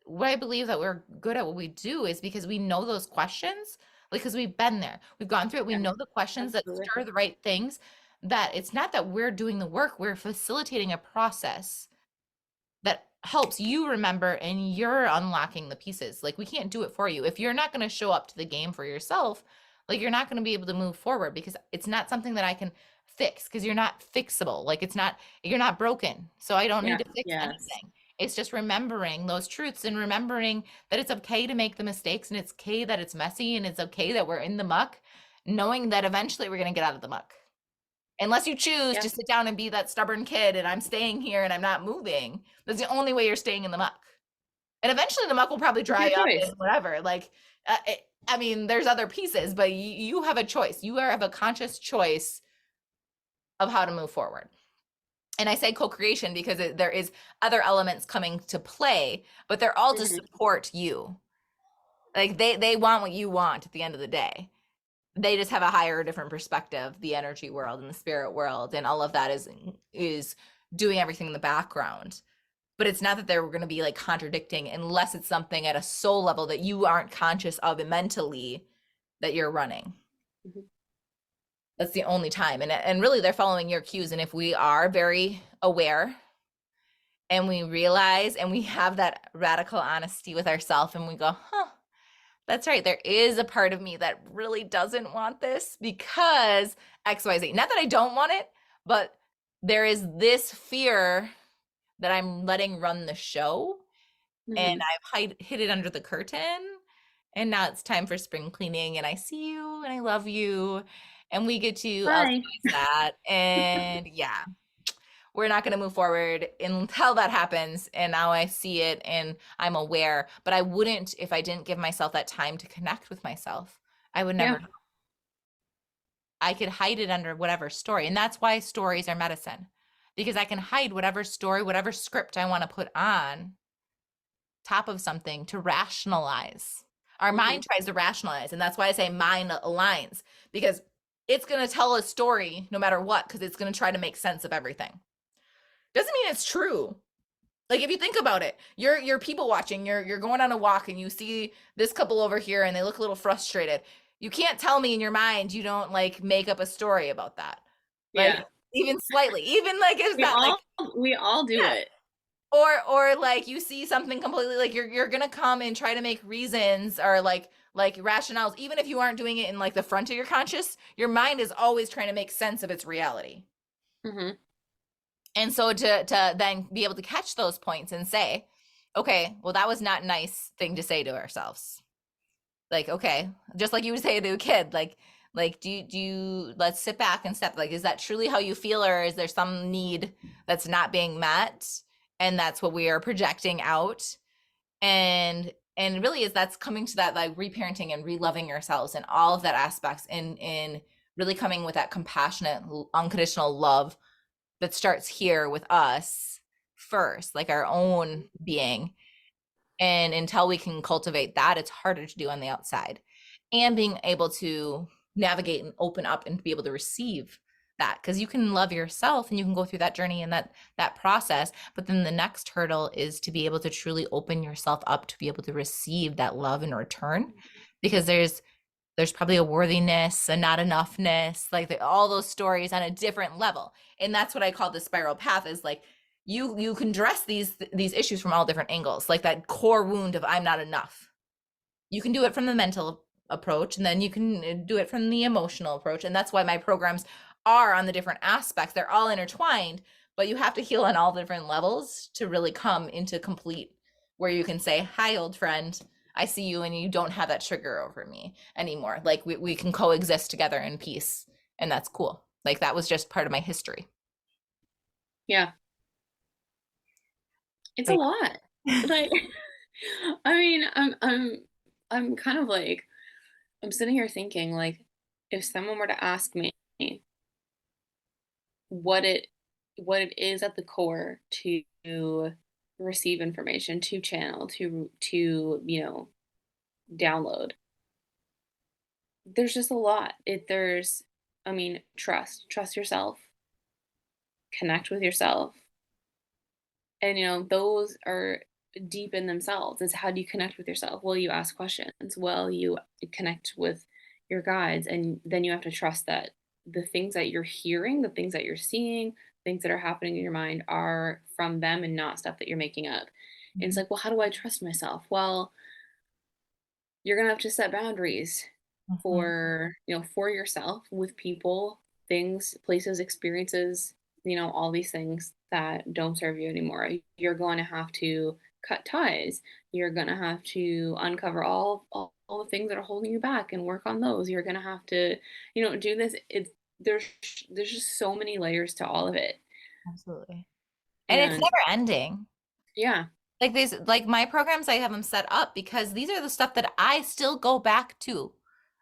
A: what I believe that we're good at what we do is because we know those questions, like because we've been there, we've gone through it, we
B: Yeah.
A: know the questions that
B: Absolutely.
A: stir the right things, that it's not that we're doing the work, we're facilitating a process that helps you remember and you're unlocking the pieces. Like we can't do it for you. If you're not going to show up to the game for yourself, like you're not going to be able to move forward because it's not something that I can fix, because you're not fixable. Like you're not broken. So I don't need
B: Yeah.
A: to fix
B: Yes.
A: anything. It's just remembering those truths and remembering that it's okay to make the mistakes and it's okay that it's messy and it's okay that we're in the muck, knowing that eventually we're going to get out of the muck. Unless you choose
B: Yeah.
A: to sit down and be that stubborn kid and I'm staying here and I'm not moving. That's the only way you're staying in the muck. And eventually the muck will probably
B: It's your
A: dry up
B: choice.
A: and whatever. Like, I mean, there's other pieces, but you have a choice. Have a conscious choice of how to move forward. And I say co-creation because there is other elements coming to play, but they're all to
B: Hmm.
A: support you. Like they want what you want at the end of the day. They just have a higher, different perspective, the energy world and the spirit world, and all of that is doing everything in the background. But it's not that they're going to be like contradicting, unless it's something at a soul level that you aren't conscious of it mentally that you're running.
B: Hmm.
A: That's the only time. And really they're following your cues. And if we are very aware and we realize and we have that radical honesty with ourselves and we go, huh, that's right. There is a part of me that really doesn't want this because XYZ. Not that I don't want it, but there is this fear that I'm letting run the show, and
B: Hmm.
A: I've hid it under the curtain. And now it's time for spring cleaning, and I see you and I love you. And we get to
B: Bye.
A: alchemize that. And yeah, we're not going to move forward until that happens. And now I see it and I'm aware, but I wouldn't if I didn't give myself that time to connect with myself. I would never
B: Yeah.
A: know. I could hide it under whatever story. And that's why stories are medicine, because I can hide whatever story, whatever script I want to put on top of something to rationalize. Our mind tries to rationalize, and that's why I say mind aligns, because it's going to tell a story no matter what, because it's going to try to make sense of everything. Doesn't mean it's true. Like if you think about it, you're people watching, you're going on a walk and you see this couple over here and they look a little frustrated. You can't tell me in your mind you don't like make up a story about that. Like
B: Yeah.
A: even slightly, even like it's
B: We
A: not like
B: we all do
A: Yeah.
B: it.
A: or like you see something completely, like you're gonna come and try to make reasons or like rationales, even if you aren't doing it in like the front of your conscious, your mind is always trying to make sense of its reality.
B: Mm-hmm.
A: And so to then be able to catch those points and say, okay, well, that was not a nice thing to say to ourselves. Like, okay, just like you would say to a kid, like do you let's sit back and step, like, is that truly how you feel, or is there some need that's not being met? And that's what we are projecting out. And really is that's coming to that like reparenting and reloving ourselves and all of that aspects in really coming with that compassionate, unconditional love that starts here with us first, like our own being. And until we can cultivate that, it's harder to do on the outside. And being able to navigate and open up and be able to receive that, because you can love yourself and you can go through that journey and that process, but then the next hurdle is to be able to truly open yourself up to be able to receive that love in return, because there's probably a worthiness, a not enoughness, like all those stories on a different level. And that's what I call the spiral path, is like you can address these issues from all different angles, like that core wound of I'm not enough. You can do it from the mental approach, and then you can do it from the emotional approach. And that's why my programs are on the different aspects. They're all intertwined, but you have to heal on all different levels to really come into complete, where you can say, hi, old friend, I see you, and you don't have that trigger over me anymore. Like we can coexist together in peace. And that's cool. Like that was just part of my history.
B: Yeah. It's a
A: Like,
B: lot. Like, I mean, I'm kind of like, I'm sitting here thinking, like, if someone were to ask me what it is at the core to receive information, to channel, to download, there's just a lot. There's, I mean, trust yourself, connect with yourself, and those are deep in themselves. It's how do you connect with yourself? Well, you ask questions. Well, you connect with your guides, and then you have to trust that the things that you're hearing, the things that you're seeing, things that are happening in your mind are from them and not stuff that you're making up. And it's like, well, how do I trust myself? Well, you're gonna have to set boundaries
A: Mhm.
B: for yourself, with people, things, places, experiences, all these things that don't serve you anymore. You're going to have to cut ties. You're going to have to uncover all the things that are holding you back and work on those. You're going to have to do this. There's just so many layers to all of it.
A: Absolutely. And it's
B: And
A: never ending.
B: yeah.
A: Like these, like my programs, I have them set up because these are the stuff that I still go back to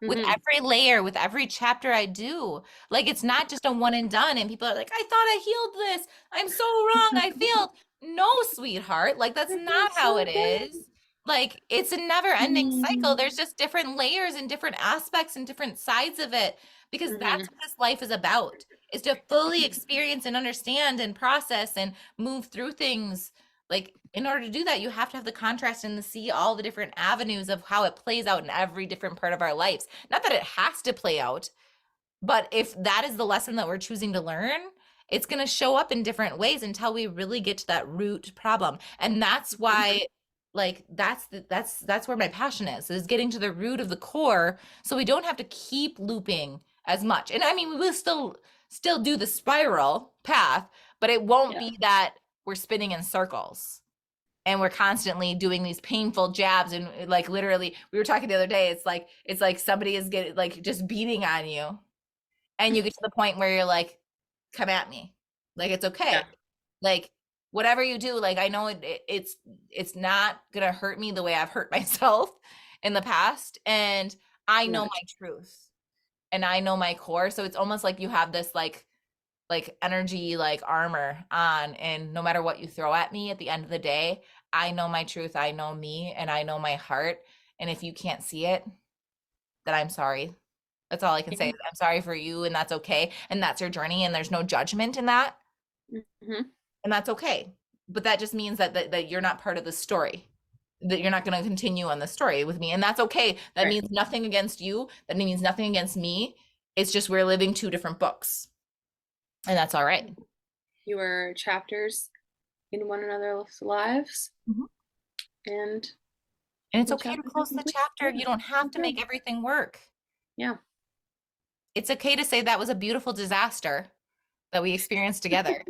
A: with
B: Hmm.
A: every layer, with every chapter I do. Like it's not just a one and done. And people are like, I thought I healed this. I'm so wrong. I failed. No, sweetheart. Like that's
B: It
A: not
B: feels
A: how
B: so
A: it
B: good.
A: is. Like it's a never ending cycle.
B: Hmm.
A: There's just different layers and different aspects and different sides of it, because
B: Hmm.
A: that's what this life is about, is to fully experience and understand and process and move through things. Like in order to do that, you have to have the contrast and to see all the different avenues of how it plays out in every different part of our lives. Not that it has to play out, but if that is the lesson that we're choosing to learn, it's going to show up in different ways until we really get to that root problem. And that's why, like that's where my passion is getting to the root of the core, so we don't have to keep looping as much. And I mean, we will still do the spiral path, but it won't
B: Yeah.
A: be that we're spinning in circles and we're constantly doing these painful jabs. And like literally we were talking the other day, it's like somebody is getting like just beating on you, and you get to the point where you're like, come at me, like it's
B: Yeah.
A: okay, like whatever you do, like I know it's not gonna hurt me the way I've hurt myself in the past, and I know
B: Yeah.
A: my truth. and I know my core. So it's almost like you have this like energy, like armor on, and no matter what you throw at me at the end of the day, I know my truth, I know me, and I know my heart. And if you can't see it, then I'm sorry. That's all I can say.
B: Yeah.
A: I'm sorry for you, and that's okay. And that's your journey, and there's no judgment in that.
B: Mm-hmm.
A: And that's okay. But that just means that you're not part of the story, that you're not going to continue on the story with me. And that's okay. That
B: Right.
A: means nothing against you. That means nothing against me. It's just we're living two different books. And that's all right.
B: You were chapters in one another's lives.
A: Mhm.
B: And
A: it's
B: the
A: okay to
B: chapters are
A: close the
B: complete.
A: chapter.
B: Yeah.
A: You don't have to
B: Okay.
A: make everything work.
B: Yeah.
A: It's okay to say that was a beautiful disaster that we experienced together.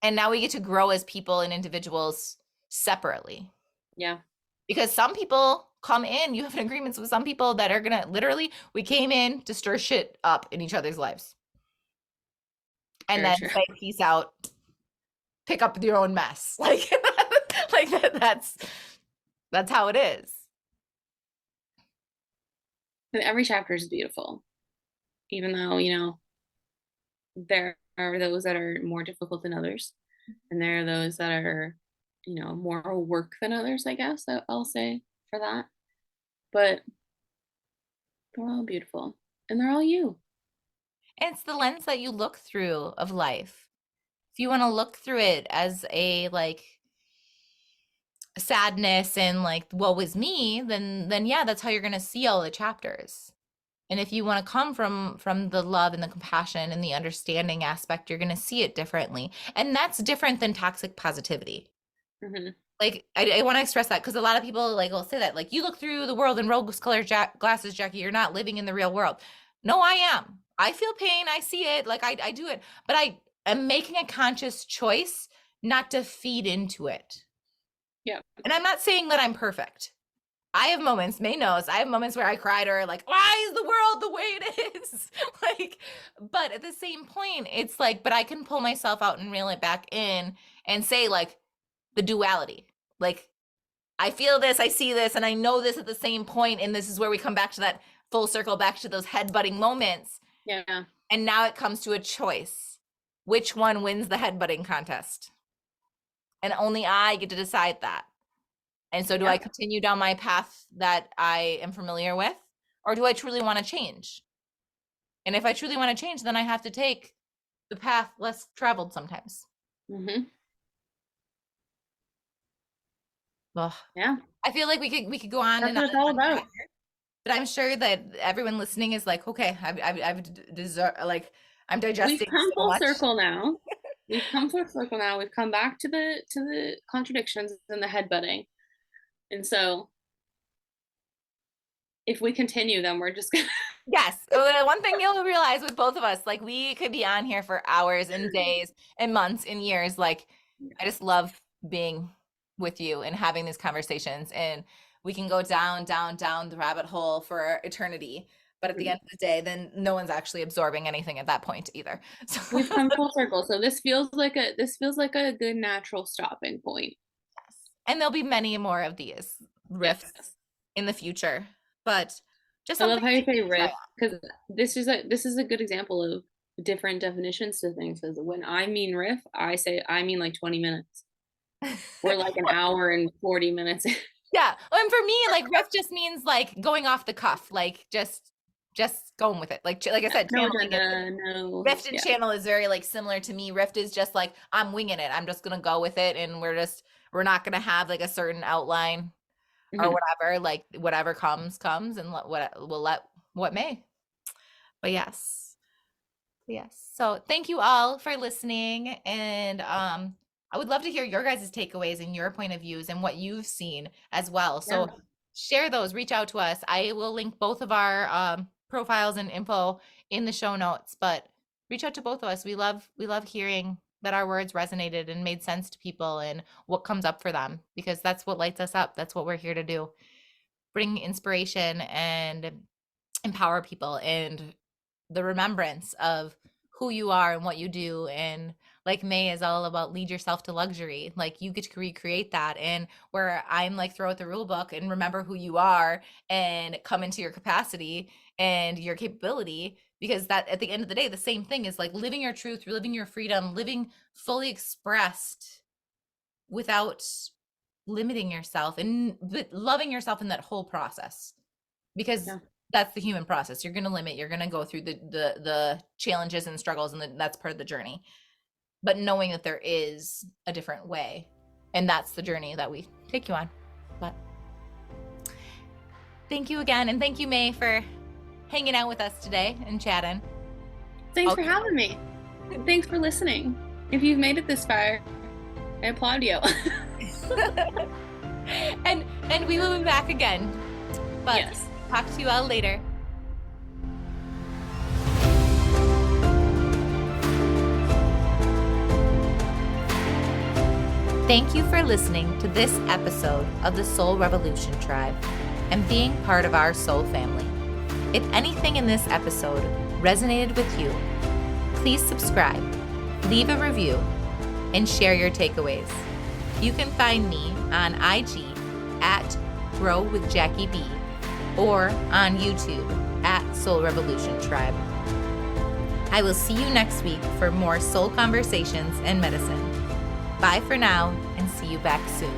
A: And now we get to grow as people and individuals separately.
B: Yeah.
A: Because some people come in, you have agreements with some people that are gonna literally, we came in to stir shit up in each other's lives. And
B: Very
A: then
B: true.
A: say peace out, pick up your own mess. Like that's how it is.
B: And every chapter is beautiful, even though, you know, there are those that are more difficult than others, and there are those that are, you know, more work than others, I guess I'll say for that. But they're all beautiful, and they're all you.
A: And it's the lens that you look through of life. If you want to look through it as a like sadness and like woe is me, then yeah, that's how you're gonna see all the chapters. And if you want to come from the love and the compassion and the understanding aspect, you're gonna see it differently. And that's different than toxic positivity.
B: Mm-hmm.
A: Like I want to express that because a lot of people like will say that like you look through the world in rose-colored glasses, Jackie. You're not living in the real world. No, I am. I feel pain. I see it. Like I do it, but I am making a conscious choice not to feed into it.
B: Yeah.
A: And I'm not saying that I'm perfect. I have moments, May knows, I have moments where I cried or like, why is the world the way it is? Like, but at the same point, it's like, but I can pull myself out and reel it back in and say like the duality. Like, I feel this, I see this, and I know this at the same point, and this is where we come back to that full circle, back to those headbutting moments.
B: Yeah.
A: And now it comes to a choice. Which one wins the headbutting contest? And only I get to decide that. And so do I continue down my path that I am familiar with, or do I truly want to change? And if I truly want to change, then I have to take the path less traveled sometimes.
B: Mm-hmm.
A: Ugh.
B: Yeah.
A: I feel like we could go on
B: That's
A: and
B: what
A: on
B: it's all
A: and on,
B: about.
A: but I'm sure that everyone listening is like, okay, I've deserve, like I'm digesting
B: We've come
A: so
B: full
A: much.
B: circle now. We've come full circle now. We've come back to the contradictions and the headbutting. And so if we continue, then we're just gonna
A: Yes. One thing you'll realize with both of us, like we could be on here for hours and days and months and years. Like I just love being with you and having these conversations, and we can go down the rabbit hole for eternity. But at the end of the day, then no one's actually absorbing anything at that point either. So
B: we've come full circle. So this feels like a good natural stopping point.
A: yes. And there'll be many more of these riffs
B: Yes.
A: in the future. But just
B: I love
A: something
B: how you
A: to
B: say
A: try
B: riff,
A: on.
B: because this is a good example of different definitions to things. Because when I mean riff, I mean like 20 minutes or like an hour and 40 minutes.
A: Yeah. And for me, like riff just means like going off the cuff, like just going with it. Like I said,
B: No
A: channeling it.
B: agenda, no.
A: Rift and
B: Yeah.
A: channel is very like similar to me. Rift is just like I'm winging it. I'm just gonna go with it, and we're not gonna have like a certain outline or
B: Mhm.
A: whatever. Like whatever comes, and we'll let what may. But yes. Yes. So thank you all for listening. And I would love to hear your guys' takeaways and your point of views and what you've seen as well. So
B: Yeah.
A: share those, reach out to us. I will link both of our profiles and info in the show notes, but reach out to both of us. We love hearing that our words resonated and made sense to people and what comes up for them, because that's what lights us up. That's what we're here to do. Bring inspiration and empower people and the remembrance of who you are and what you do and like May is all about lead yourself to luxury. Like you get to recreate that. And where I'm like, throw out the rule book and remember who you are and come into your capacity and your capability, because that at the end of the day, the same thing is like living your truth, living your freedom, living fully expressed without limiting yourself and loving yourself in that whole process, because that's the human process. You're going to limit, you're going to go through the challenges and struggles, and that's part of the journey, but knowing that there is a different way, and that's the journey that we take you on. But thank you again, and thank you, May, for hanging out with us today and chatting.
B: Thanks for having me. Thanks for listening. If you've made it this far, I applaud you.
A: and we will be back again. But
B: yes.
A: Talk to you all later. Thank you for listening to this episode of the Soul Revolution Tribe and being part of our soul family. If anything in this episode resonated with you, please subscribe, leave a review, and share your takeaways. You can find me on IG at Grow with Jackie B, or on YouTube at Soul Revolution Tribe. I will see you next week for more soul conversations and medicine. Bye for now, and see you back soon.